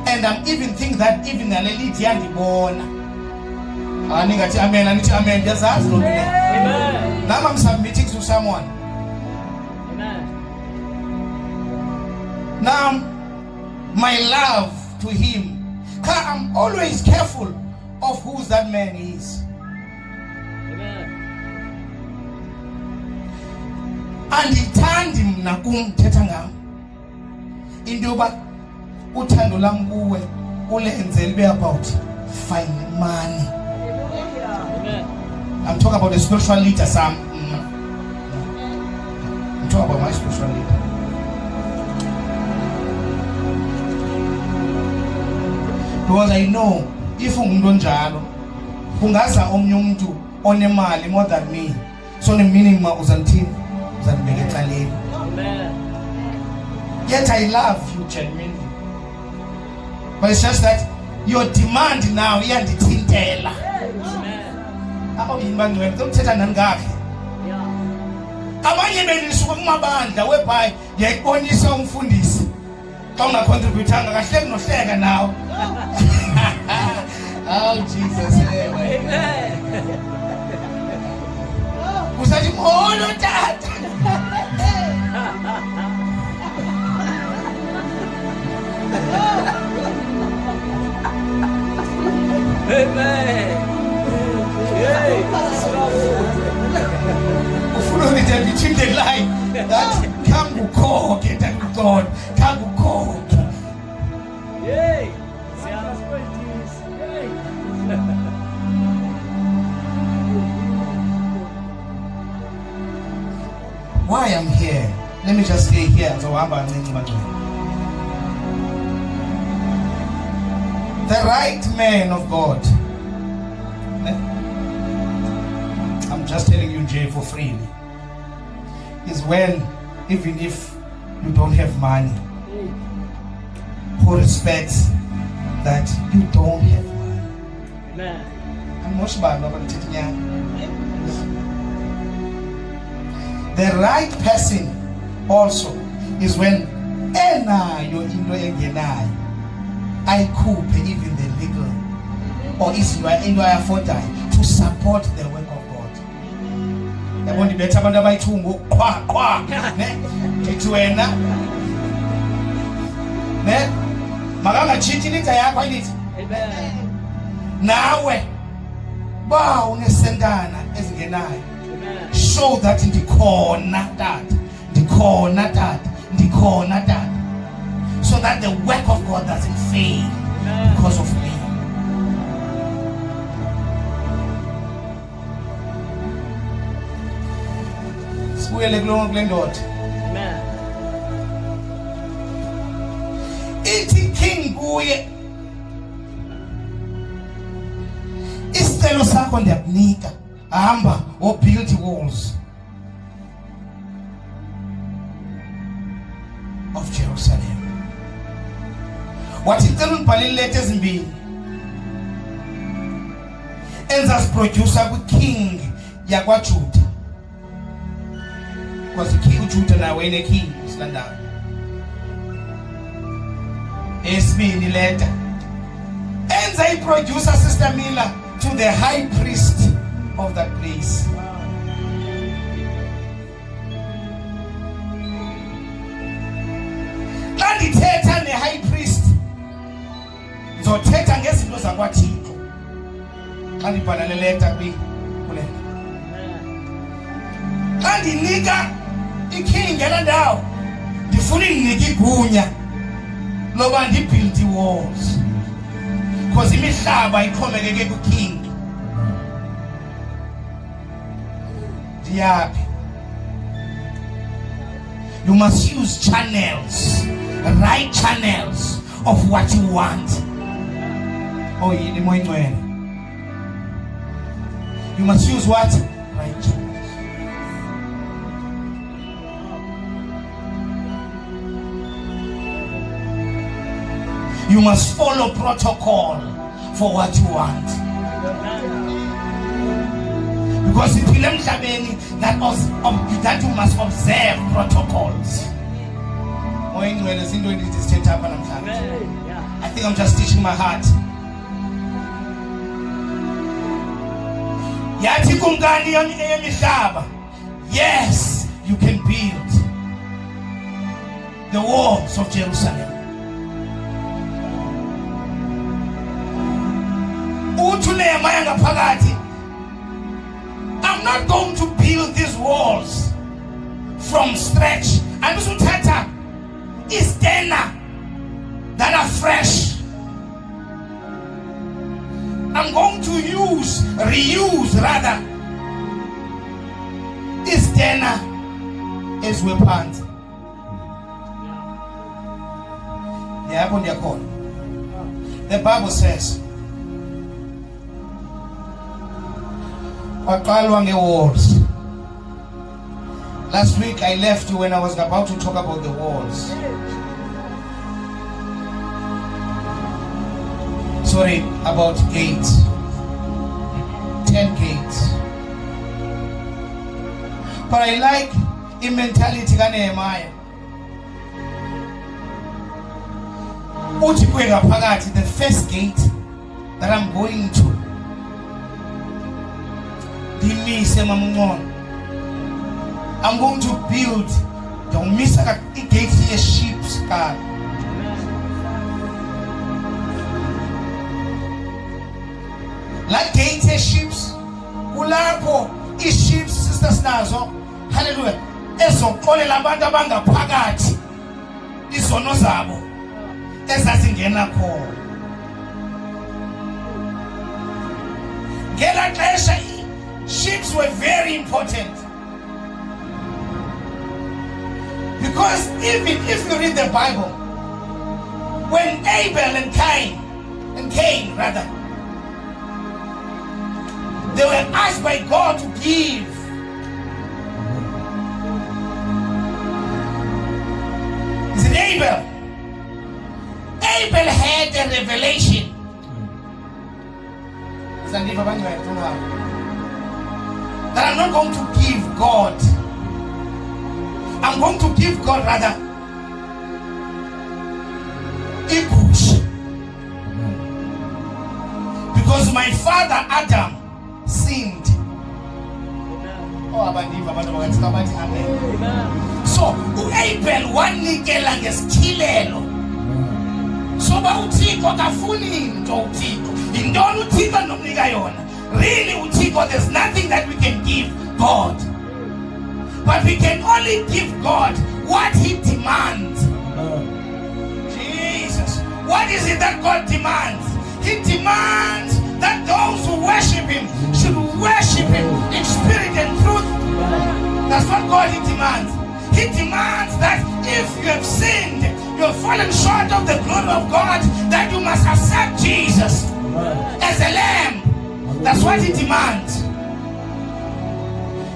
and I'm even think that even nalelithi yandibona. Aningathi amen, anithi amen. Yazazi lo nto le. Amen. Now I'm submitting to someone. Amen. Now my love to him, I'm always careful of who that man is. Amen. Andithandi mna kumthetha ngam into yoba uthando lam kuwe ulenze libe about fine money. Amen. I'm talking about the spiritual leader, Sam. I'm talking about my spiritual leader. Because I know if umuntu onjalo kungaza omnye umuntu onemali more than me, so the minimum uzanithini uzanibeka eceleni. Amen. Yet I love you genuinely, but it's just that your demand now iyandithintela. Amen. Abanye uthetha nani kahle. Abanye belisuka kumabandla whereby yayibonisa umfundisi xa ungacontributanga kahle kunohleka nawe. Oh Jesus. Amen. Usathi molo tata. Amen. Ufuna between the line that kangukhokhe God, kangukhokhe. Yay. Why I'm here? Let me just stay here. So the right man of God. I'm just telling you, Jay, for free. Is when, even if you don't have money, who respects that you don't have money. Amen. The right person also is when enayo into engenayo ayikhuphe even the legal or into ayafodayo to support the work of God. Yabona ibetha abantu abayithungo qwa ne ngithi wena ne makangachithi litha yakho ayithi. Amen. Nawe ba unesentana ezingenayo. Show that ndikhona tata, so that the work of God doesn't fail because of me. Sibuyele kule ndoda. Amen. Ithi king kuye, isicelo sakho ndiyakunika, hamba or build walls of Jerusalem. What icela undibhalile ileta ezimbili enzasiproducer kwi-king yakwaJuda, because uJuda nawe ene-king silandana. Esibini ileta enza iproducer Sister Mila to the high priest of that place. Xa ndithetha ne-high priest ndizothetha ngezinto zakwaThixo xa ndibhala le leta kule. Xa ndinika iking ngela ndawo ndifuna indinika igunya loba ndibuild walls, because imihlaba ixhomekeke kuking. You must use channels, right channels of what you want. Oh, you must use what? Right channels. You must follow protocol for what you want. Because it will that you must observe protocols. I think I'm just teaching my heart. Yes, you can build the walls of Jerusalem. I'm not going to build these walls from scratch. I'm going to tata is dinner that are fresh. I'm going to reuse rather, is dinner as weapons. The Bible says, walls. Last week I left you when I was about to talk about the walls. Sorry, about gates. 10 gates. But I like the mentality of Nehemiah. The first gate that I'm going to, I'm going to build the gate here, sheep's car. Like gate here, sheep's ulapo is sheep's sisters nazo. Hallelujah. Eso kole labanda banga pagati izono zabo ezazingena khona. Ngela xesha sheep were very important, because even if you read the Bible, when Abel and Cain rather, they were asked by God to give. Is it Abel? Abel had a revelation. That I'm not going to give God. I'm going to give God rather a bush. Because my father Adam sinned. So Abel wanikela ngesikilelo. So ba uThixo kafuni into uThixo. Indona uThixo nomnika yona. Really, Uthixo, there's nothing that we can give God. But we can only give God what He demands. Jesus. What is it that God demands? He demands that those who worship Him should worship Him in spirit and truth. That's what God demands. He demands that if you have sinned, you have fallen short of the glory of God, that you must accept Jesus as a lamb. That's what He demands.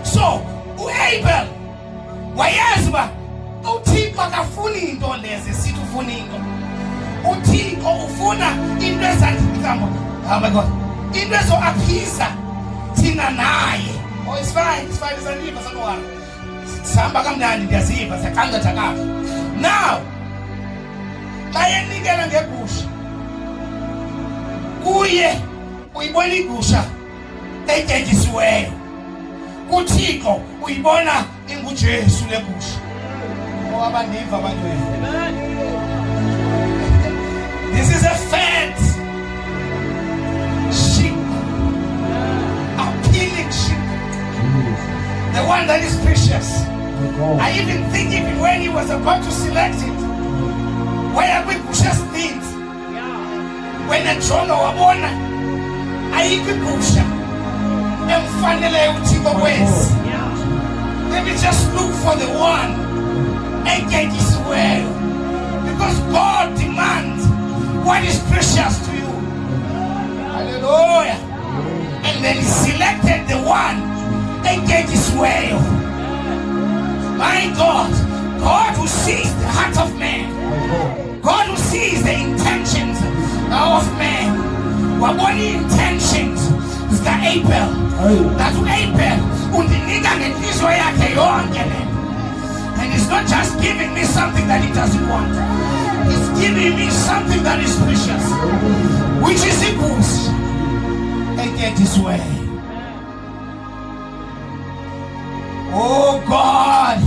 So, Abel, wayezba, uThixo akafuni into lezi sithi ufuna into. uThixo ufuna into ezazikhamba. Oh my God. Into ezoaphiza thina naye. Oh, it's fine, isaniva sakwazi. Sihamba kamnandi ndiyaziva, siyacangatha kahle. Now, xa yenikela ngegusha, kuye uyibona igusha etyenzisiweyo. kuThixo uyibona inguJesu legusha. Abandiva abantwana. This is a fat sheep, appealing sheep, the one that is precious. I even think even when he was about to select it, where we just did, when a Jonah wabona, ayikugusha emfanele uThixo kwezi. Let me just look for the one and get his way, because God demands what is precious to you. Hallelujah. And then he selected the one and get his way. My God, God who sees the heart of man, God who sees the intentions of men. Wabona intentions zika-Abel. That Abel undinika ngenhliziyo yakhe yonke le. And he's not just giving me something that he doesn't want. He's giving me something that is precious, which is equals and get his way. Oh God,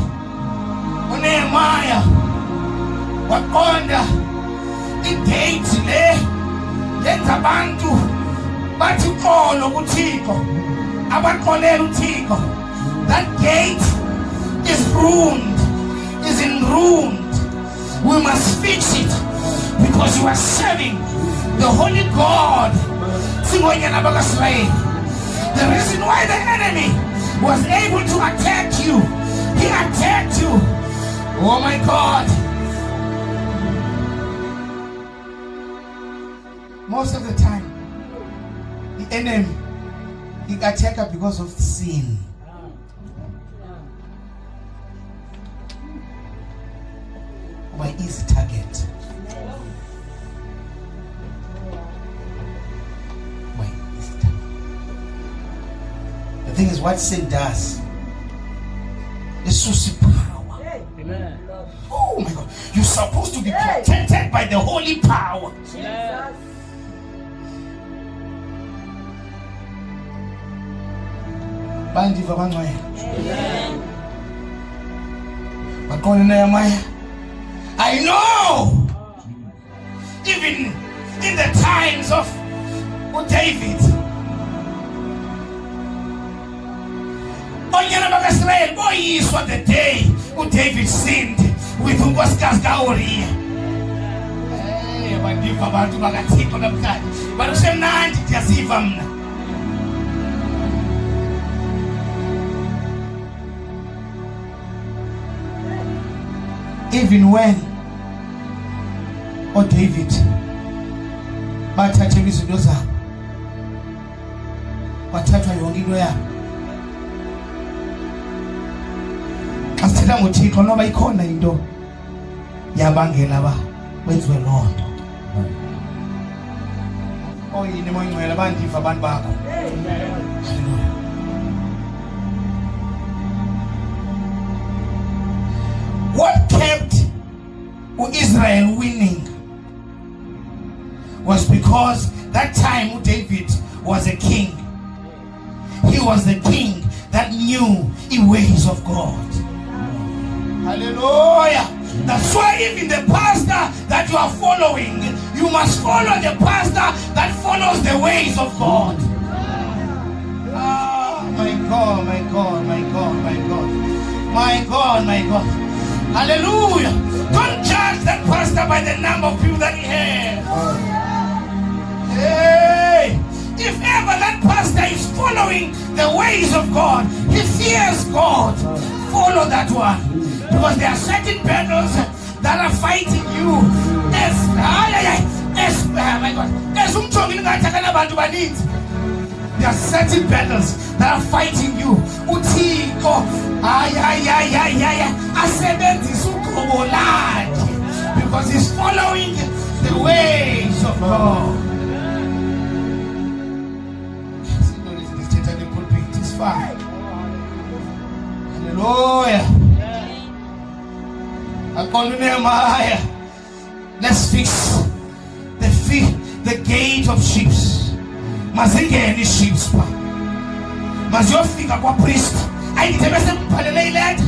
uNehemiah waqonda idate le yenza abantu bathi xolo kuThixo abaqolela uThixo. That gate is ruined, is ruined. We must fix it because you are serving the holy God. The reason why the enemy was able to attack you, he attacked you. Oh my God. Most of the time, the enemy, he attacks because of sin. My easy target. My easy target. The thing is, what sin does is to power. Amen. Oh my God. You're supposed to be protected by the holy power. Amen. Amen. I know, even in the times of David, boys what the day David sinned with unkosikazi kaUriya. Bandiva abantu bakaThixo namhlanje. But usemnandi ndiyasiva mna. Even when David bathathe izinto zabo, wathathwa yonke into yabo. Xa sithetha ngoThixo noba ikhona into yabangela ba wenziwe loo nto. Oyini moyingcwele bandiva abantu bakho. Hallelujah. What kept Israel winning was because that time David was a king. He was the king that knew the ways of God. Hallelujah. That's why even the pastor that you are following, you must follow the pastor that follows the ways of God. Ah, my God, my God, my God, my God. My God, my God. Hallelujah. Don't judge that pastor by the number of people that he has. Hey, if ever that pastor is following the ways of God, he fears God, follow that one. Because there are certain battles that are fighting you. My God. There are certain battles that are fighting you. Because he's following the ways of God. It's fine. Hallelujah. Let's fix the gate of sheep. Mazingeni sheep pa. Maziyofika kwa priest. Ayithebese mphalele ileta.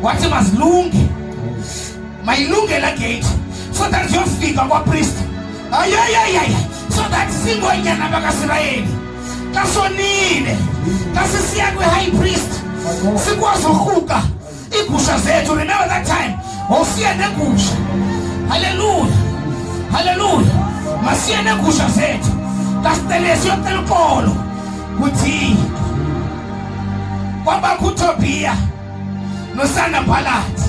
Wathi mazilunge. Mayilunge la gate. So that yofika kwa priest. So that singonyana bakaSirayeli. Kasonile. Kasisiya kwe high priest. Sikwazi ukuhuka igusha zethu. Remember that time? Osiya negusha. Hallelujah. Hallelujah. Masiya negusha zethu. Kasitelesi yocela uxolo kuThixo. Kwaba kuTobiya noSanballat.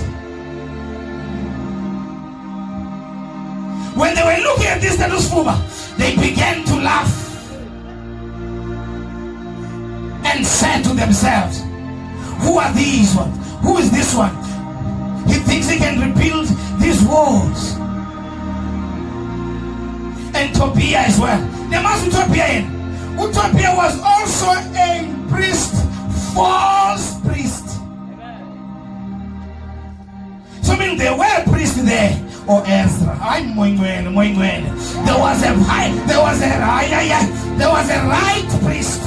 When they were looking at this Talusfuba, they began to laugh and said to themselves, who are these ones? Who is this one? He thinks he can rebuild these walls. and Tobiah as well. Tobiah was also a priest, false priest. So I mean there were priests there. Or Ezra. There was a right priest.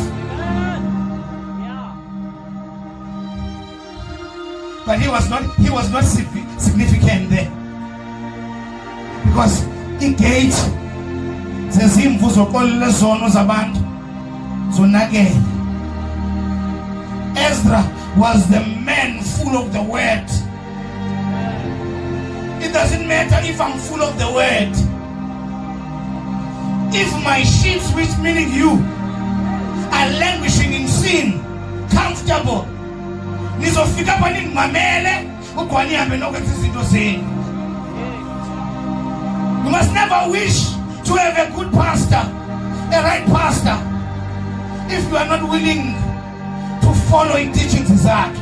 But he was not significant there. Because he gave zezimvu zokolile zono zabantu zonakele. Ezra was the man full of the word. It doesn't matter if I'm full of the word. If my sheep, which meaning you, are languishing in sin, comfortable, nizofika pani mamele ukwani amenoka izinto zenu. You must never wish to have a good pastor, a right pastor, if you are not willing to follow in teachings zakhe.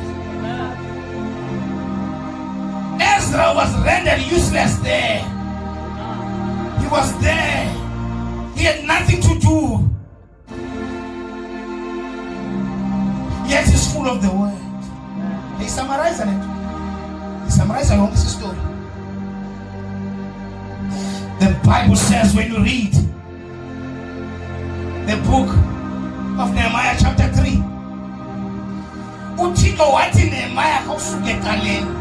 Ezra was rendered useless there. He was there. He had nothing to do. Yet he's full of the word. He summarized it. He summarized along this story. The Bible says when you read the book of Nehemiah chapter 3, uthixo wathi Nehemiah kawusuke eqaleni.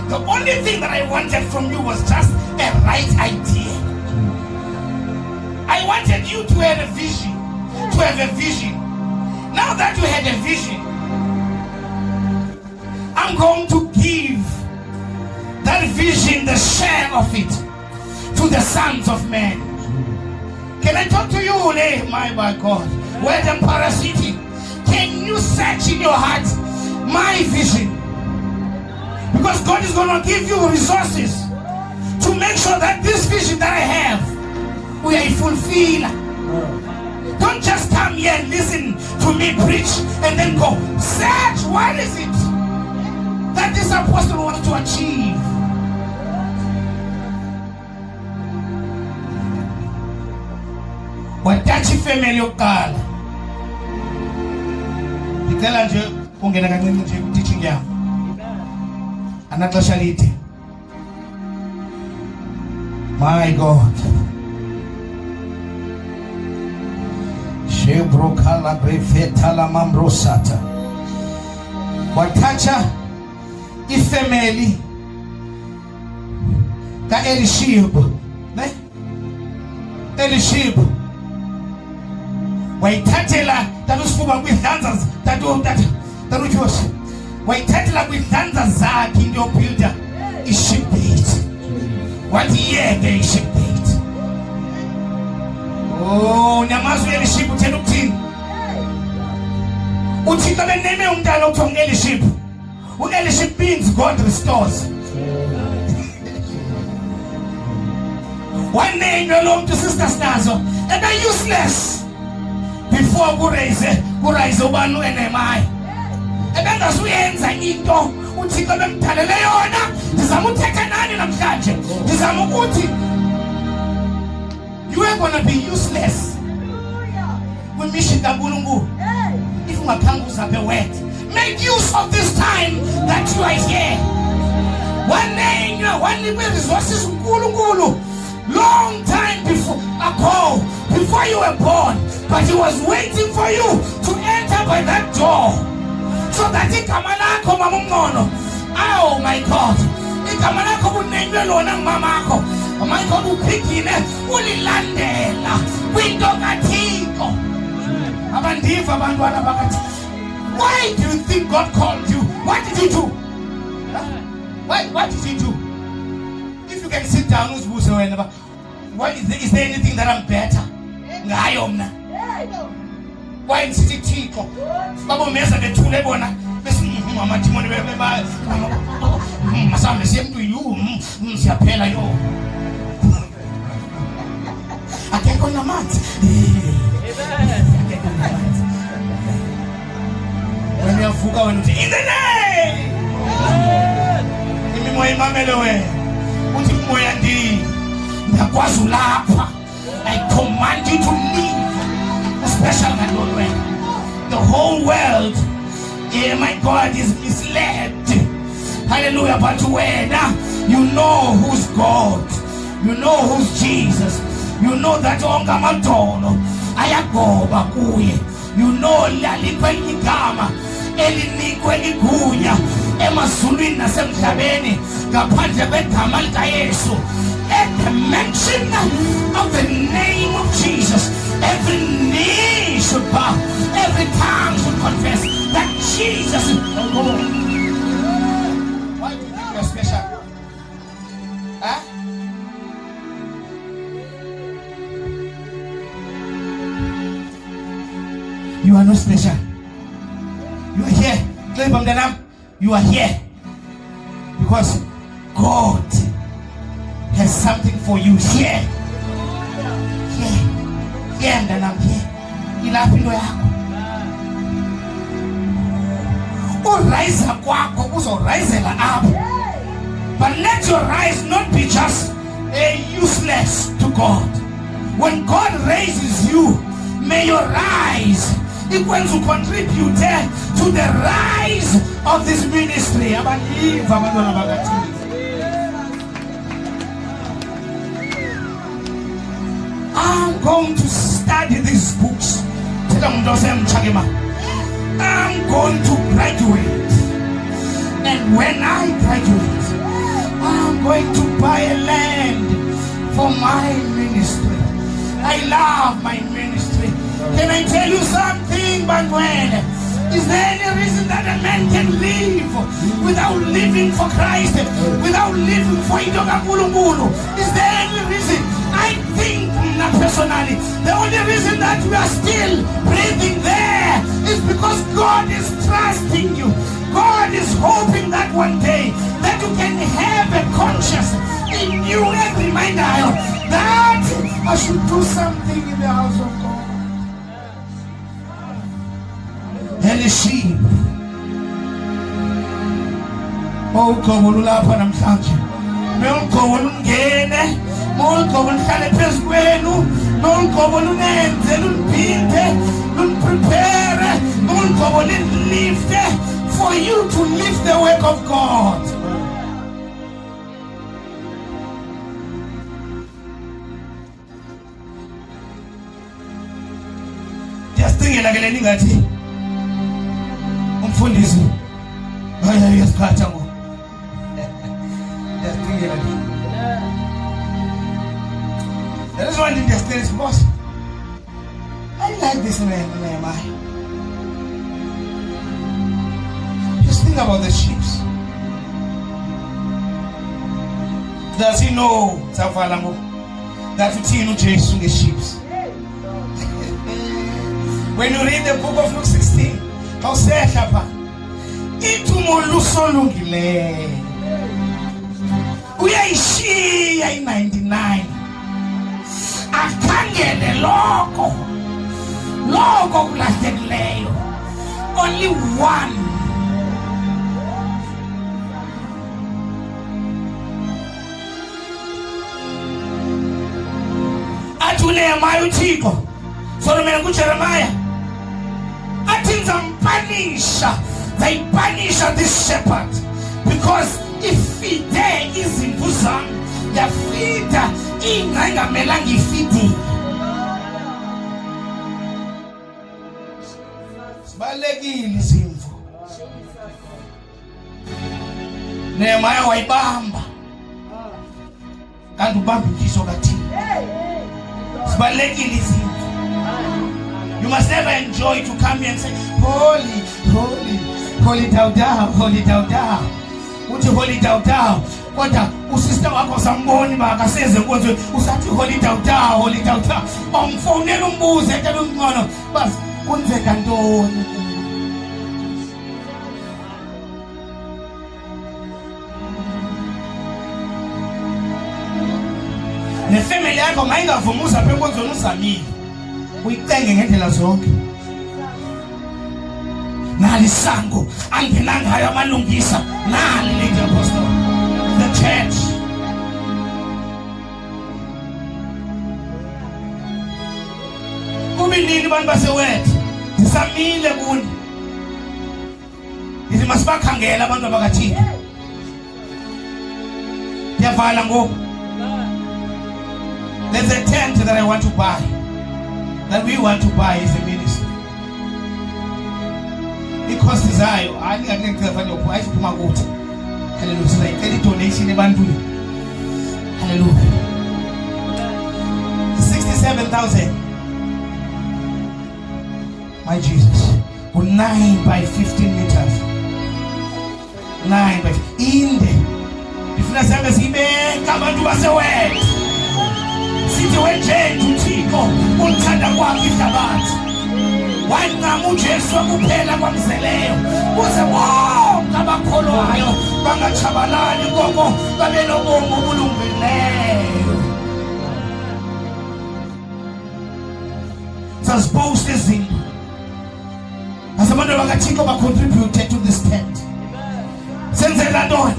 The only thing that I wanted from you was just a right idea. I wanted you to have a vision. Now that you had a vision, I'm going to give that vision, the share of it, to the sons of men. Can I talk to you, my God? Where the parasite? Can you search in your heart my vision? Because God is going to give you resources to make sure that this vision that I have, we are fulfilled. Don't just come here and listen to me preach and then go. Search, what is it that this apostle wants to achieve? Watachi family yokuqala. Ngicela nje ungena kancane nje teaching yami. Anaxesha lide. My God. Shebrokala brefeta la mambrosata. Wathatha ifamily ka Elishib, ne? Elishib. Wayithathela talusifuba kwidlanza talutyosha. Wayithathela kwidlanza zakhe into yobuilder iship gate. Wathi yeke iship gate. Oh, nyamazwe Elishib uthena ukuthini? Uthixo beneme umntana okuthiwa ngu-Elishib. U-Elishib means God restores. Wanenyo lo muntu sisters nazo ebe useless before kurise ubani uNehemiah. Ebengasuyenza into uthixo bemthalele yona. Ndizama uthetha nani namhlanje? Ndizama ukuthi you are going to be useless. Kwimission kaNkulunkulu. If ungaphanga uzaphe word, make use of this time that you are here. Wanenyo resources uNkulunkulu long time before you were born, but he was waiting for you to enter by that door, so that igama lakho mama umnqono, oh my God, igama lakho kunenywe lona ngumamakho, oh my God, uphikile ulilandela kwinto kaThixo. Abandiva abantwana bakathi, why do you think God called you? What did you do? What did you do? If you can sit down, what is there anything that I'm better? Ngayo mna. Why nsithi Thixo? Babomeza bethule bona bese mama Timoni beba masambe siyemntwini siyaphela yo. Akekho namanzi. When you fuka wena uthi in the name. Imimoya imamele wena. Uthi moya ndi ngiyakwazi lapha I command you to leave. A special kind of way. The whole world, my God, is misled. Hallelujah. But when you know who's God, you know who's Jesus, you know that ongamadolo ayagoba kuye, you know lalikwe igama elinikwe igunya emazulwini nasemhlabeni ngaphandle kwegama lika Yesu. At the mention of the name of Jesus, every knee should bow, every tongue should confess that Jesus is the Lord. Why do you think you're special? Huh? You are not special. You are here. You are here because God has something for you here. Here and I'm here. Ilaphi into yakho. Urise kwakho uzorisela apho. But let your rise not be just useless to God. When God raises you, may your rise equal to contribute to the rise of this ministry. I'm going to study these books. I'm going to graduate. And when I graduate, I'm going to buy a land for my ministry. I love my ministry. Can I tell you something, Manuel? Is there any reason that a man can live without living for Christ, without living for Idoga Kulungulu? Is there any reason? I think personally, the only reason that we are still breathing there is because God is trusting you. God is hoping that one day that you can have a conscience in you and reminder that I should do something in the house of God. Elishib. Oh, Kowulapa namhlanje. Melukowulungene, molukowuluhlale phezu kwenu, molukowulunenze, luniphinde, luniprepare, molukowulilifte for you to lift the work of God. Just think like a ngathi umfundisi ayasikhatha ngo. Just think like that is one thing just there is boss. I like this man, Nehemiah. Just think about the sheep. Does he know Zafalango that Utinu Jesus the sheep? When you read the book of Luke 16, how say Shapa? Itumoluso lungile. Uyaishia in 99. Akangele loko kulahlekileyo. Only one. Nehemiah uthixo Solomon kuJeremiah athi zayipanisha this shepherd because ifide izimvu zami yafida ingamelanga ifidile. Sibalekile izimvu. Nehemiah wayibamba kanti ubamba inhliziyo kaThixo. You must never enjoy to come here and say, holy, holy, holy Dauda, holy Dauda. Uthi holy Dauda. Kodwa usister wakho samboni makaseze nkonzo usathi holy Dauda, holy Dauda. Umfonela umbuze etela ungcono. Bas kunzeka ntoni? Nefamily yakho mayingavumuza apha enkonzweni uzamile. Uyicenge ngendlela zonke. Nalisango angenangayo amalungisa nali lady apostle. The church. Bashilile abantu basewethu. Ndisamile kuni. Ndithi masibakhangela abantu abakathini. Ndiyavala ngoku. There's a tent that I want to buy. That we want to buy as a ministry. Because zayo angekufanya upho ayiphuma kuthi. Hallelujah. Sizayicela donation ebantwini. Hallelujah. 67,000. My Jesus. 9 by 15 meters. 9 by inde. Ndifuna sihambe sibeka abantu basewethu. Sithi wenjenje uThixo ulithanda kwakhe ihlabathi. Wancama uJesu kuphela kwamzeleyo. Kuze bonke abakholwayo bangatshabalali koko babe nobomi obulungileyo. Sasiposta izinto. Asabantu bakaThixo ba-contributed to this tent. Senzela ntoni?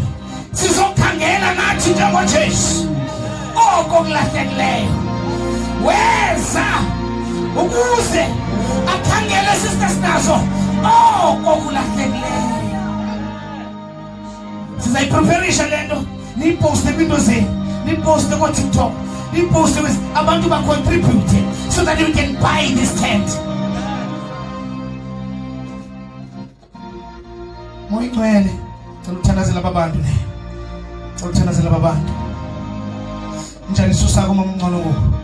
Sizokhangela nathi njengoJesu oko kulahlekileyo. Weza ukuze akhangele sister sinazo oko kulahlekileyo. Sizayipreparisha lento, niposte kwiinto zenu, niposte ko-TikTok, niposte abantu ba-contribute so that we can buy this tent. Moyingcwele, ngicela ukuthandazela ababantu ne. Ngicela ukuthandazela ababantu. Njani susa kuma mngcono ngoku?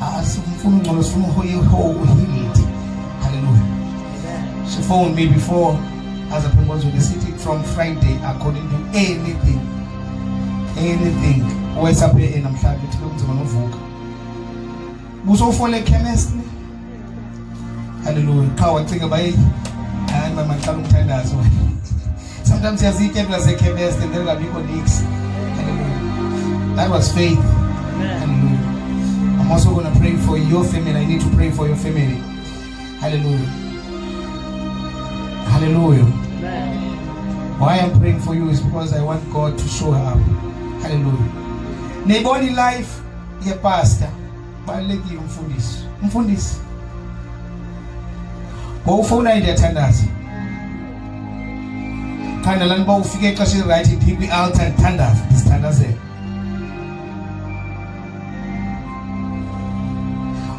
Asifuna ungcono, sifuna healed. Hallelujah. She phoned me before as a person was with the city from Friday according to anything. What's up here namhlanje uthi kunzima novuka. Busofole chemist. Hallelujah. Khawa cinga bayi. Hayi mama ngicela umthandazo. Sometimes yazikepla ze-chemist and then ngabikho nix. Hallelujah. That was faith. Hallelujah. I'm also going to pray for your family. I need to pray for your family. Hallelujah. Hallelujah. Why I'm praying for you is because I want God to show up. Hallelujah. Neboni life ye pastor. Baleki umfundisi. Bawufuna indiyathandaza. Khandelani ba ufike exesha right iphikwi altar thandaza disithandazela.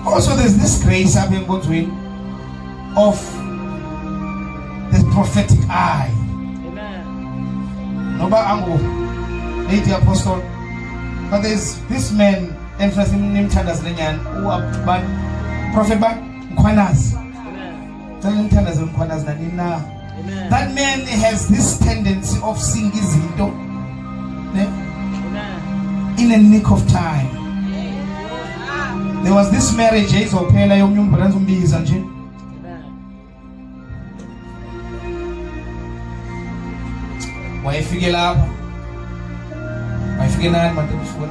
Also, there's this grace up in between of this prophetic eye. Amen. Noba angu, lady apostle, but there's this man interested in Tandas Lenyan who are prophet by Nkwanas. That man has this tendency of seeing his window in a nick of time. There was this marriage, Pela Yom Branzumbi Zanjin. Why figure up? Why figure out what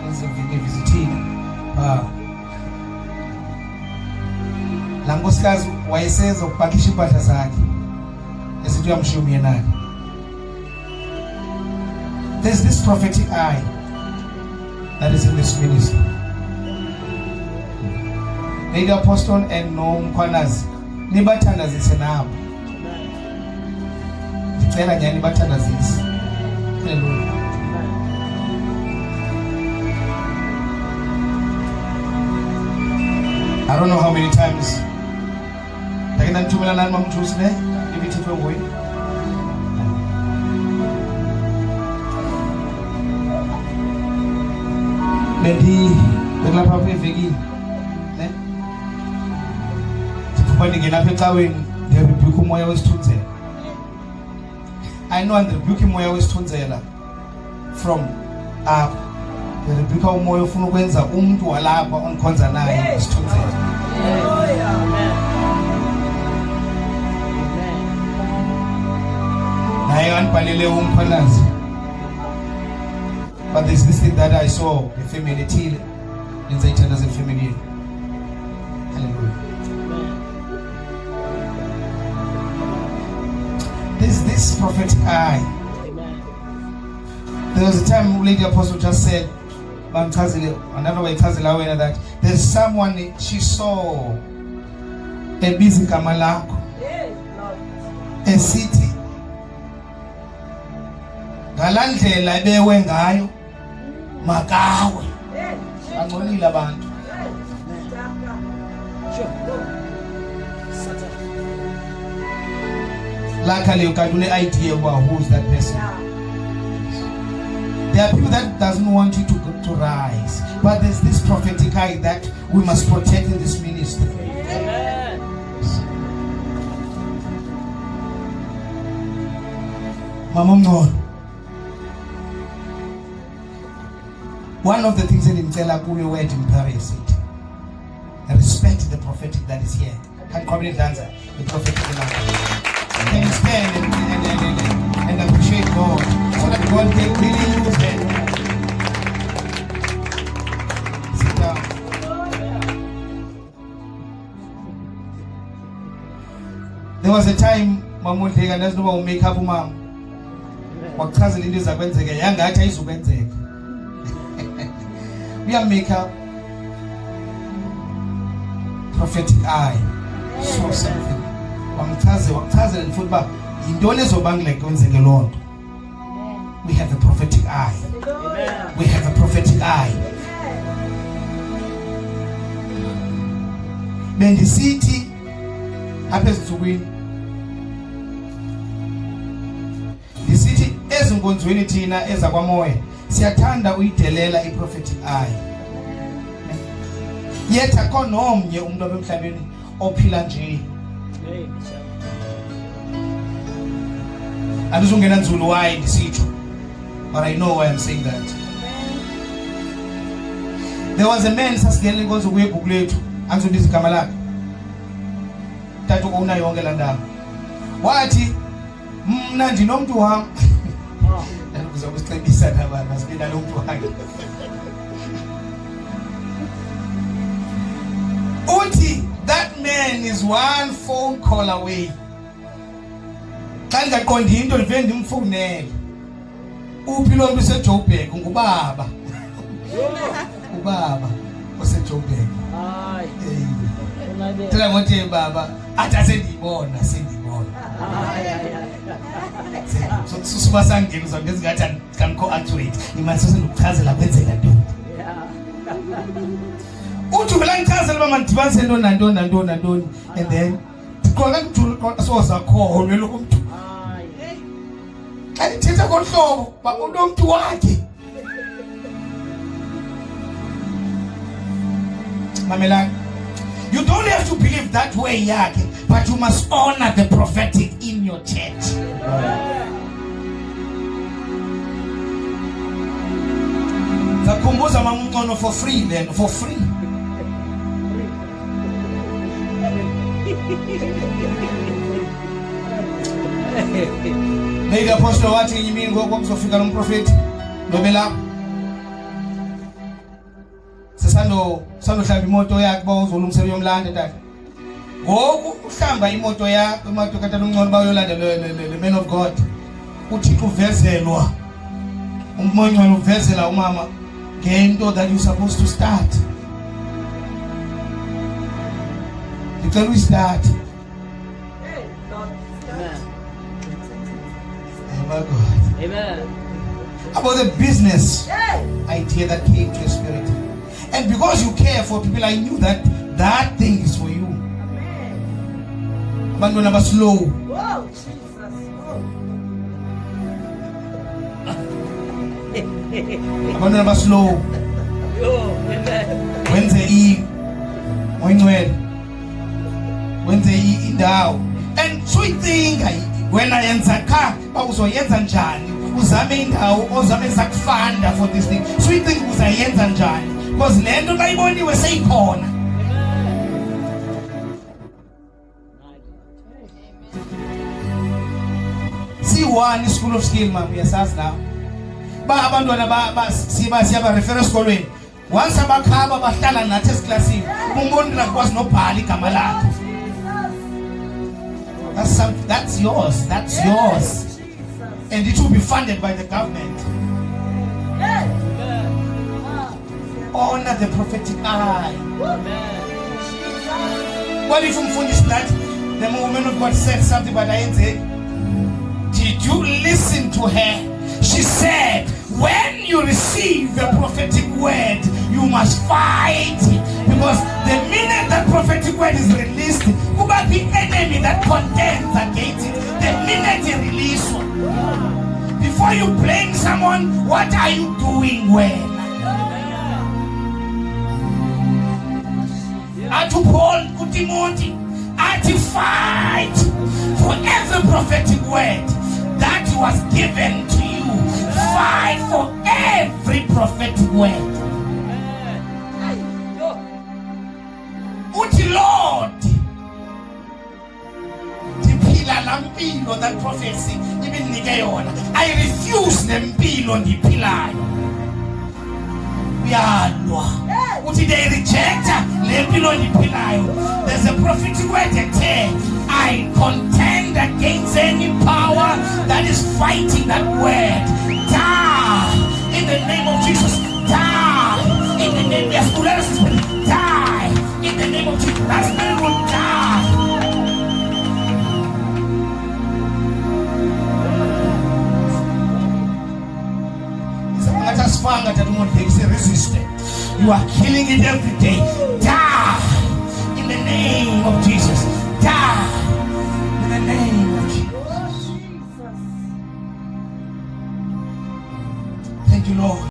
is visiting? Langoskas, why says of Pakishi Patazaki? As you am showing there's this prophetic eye that is in this ministry. Lady Apostle and no Nkwanas. Nibatana zisenabo. Tell again nibatana zis. Hallelujah. I don't know how many times. Takina ntumela nani mamtusne. Ibititwe boy. Lady, begla papa vegi. When you get up at Kawin, they rebuke him where I was tunzela. I know and rebuke him where I was tunzela. From up, the rebuke of Moyo Funuenza, to Alaba on Konzana was tunzela. Nayan Palele Palas. But there's this thing that I saw, the family till in Satan as a family. Hallelujah. There's this prophetic eye. There was a time Lady Apostle just said, another way that There's someone she saw ebiza igama lakho esithi ngalandlela bewe ngayo makawe. Bangcolile abantu. Luckily you can do the idea about who's that person. There are people that doesn't want you to rise, but there's this prophetic eye that we must protect in this ministry. Amen. Mama Mngolo, one of the things that in Kuyo word in Paris it respect the prophetic that is here. Can probably dance the prophetic language. Can you stand and appreciate God so that God can really use them? Sit down. There was a time Mama Ntega doesn't know make up mom. Wakuchazela into ezakwenzeka yangathi ayizukwenzeka. Uyamake prophetic eye. So something. Wakuchazela futhi ba yintoni ezobangela kwenzeke lonto. We have a prophetic eye. We have a prophetic eye. Bendisithi apha ezinsukwini disithi ezinkonzweni thina ezakwamoya siyathanda uyidelela i-prophetic eye. Yethu akho nomnye umuntu abemhlabeni ophila nje. Andizungena nzulu why ndisitsho, but I know why I'm saying that. There was a man sasigele inkonzo kuye ibhuku lethu angizobiza igama lakhe. Tatu una yonke la ndawo. Wathi mna ndinomntu wami. Ndizokusixebisa nabantu masibina lo mntu wakhe. Uthi that man is one phone call away. Xa ngaqondi into live ndimfonele. Uphi lo mntu useJoburg ngubaba. Ubaba oseJoburg. Hayi. Tela ngothi baba athi asendiyibona. So suba sangena uzongeza ngathi kanko actuate. Imali sesenokuchazela kwenzeka ntoni. Uthi vela ngichazela uba mandidibanise ntoni and then ndiqonda ukuthi sozakholwe lo muntu. Xa ndithetha kohlobo ba unomntu wakhe. Mamelani, you don't have to believe that way yakhe, but you must honor the prophetic in your church. Zakumbuza Mama Mngolo for free then, for free. Maybe apostle wathi yimini ngoku kuzofika nomprofeti nobela sesanohlamba imoto yakhe bawuzolungisela yomlanda tata. Ngoku uhlamba imoto yakhe imoto kaTata uNgcono bayolanda le man of God. Uthixo uvezelwa. Umoya uvezela umama ngento that you supposed to start. Because we start. Oh God. Amen. About the business idea that came to your spirit. And because you care for people, I knew that that thing is for you. But when I was slow. Whoa, Jesus. When I was slow. When the down. And sweet thing, when I enter car, I was njani. Uzame indawo ozame zakufanda for this thing. Sweet thing uzayenza njani. Because lento kayiboniwe seyikhona. C1 School of Skill ma'am, yasazi now. Ba abantwana ba siya refer esikolweni. Once abakhaba bahlala nathi esiklasini, umboni nakwazi nobhala igama lakhe. That's yours. And it will be funded by the government. honor the prophetic eye. What if umfundisi that the woman of God said something but I didn't? Did you listen to her? She said, when you receive the prophetic word, you must fight it. Because the minute that prophetic word is released, who will be enemy that contends against it? The minute you release one. Before you blame someone, what are you doing when? To Paul, to Timothy, to fight for every prophetic word that was given to you. Fight for every prophetic word. Uti Lord, diphila lampilo that prophecy ibinike yona. I refuse lempilo ndiphilayo. Uyalwa. Uthi they reject lempilo ndiphilayo. There's a prophetic word that I contend against any power that is fighting that word. Die in the name of Jesus. Die in the name of Jesus. Die in the name of Jesus. That spirit will die. Let us find that everyone takes a resistance. You are killing it every day. Die in the name of Jesus. Die in the name of Jesus. Thank you, Lord.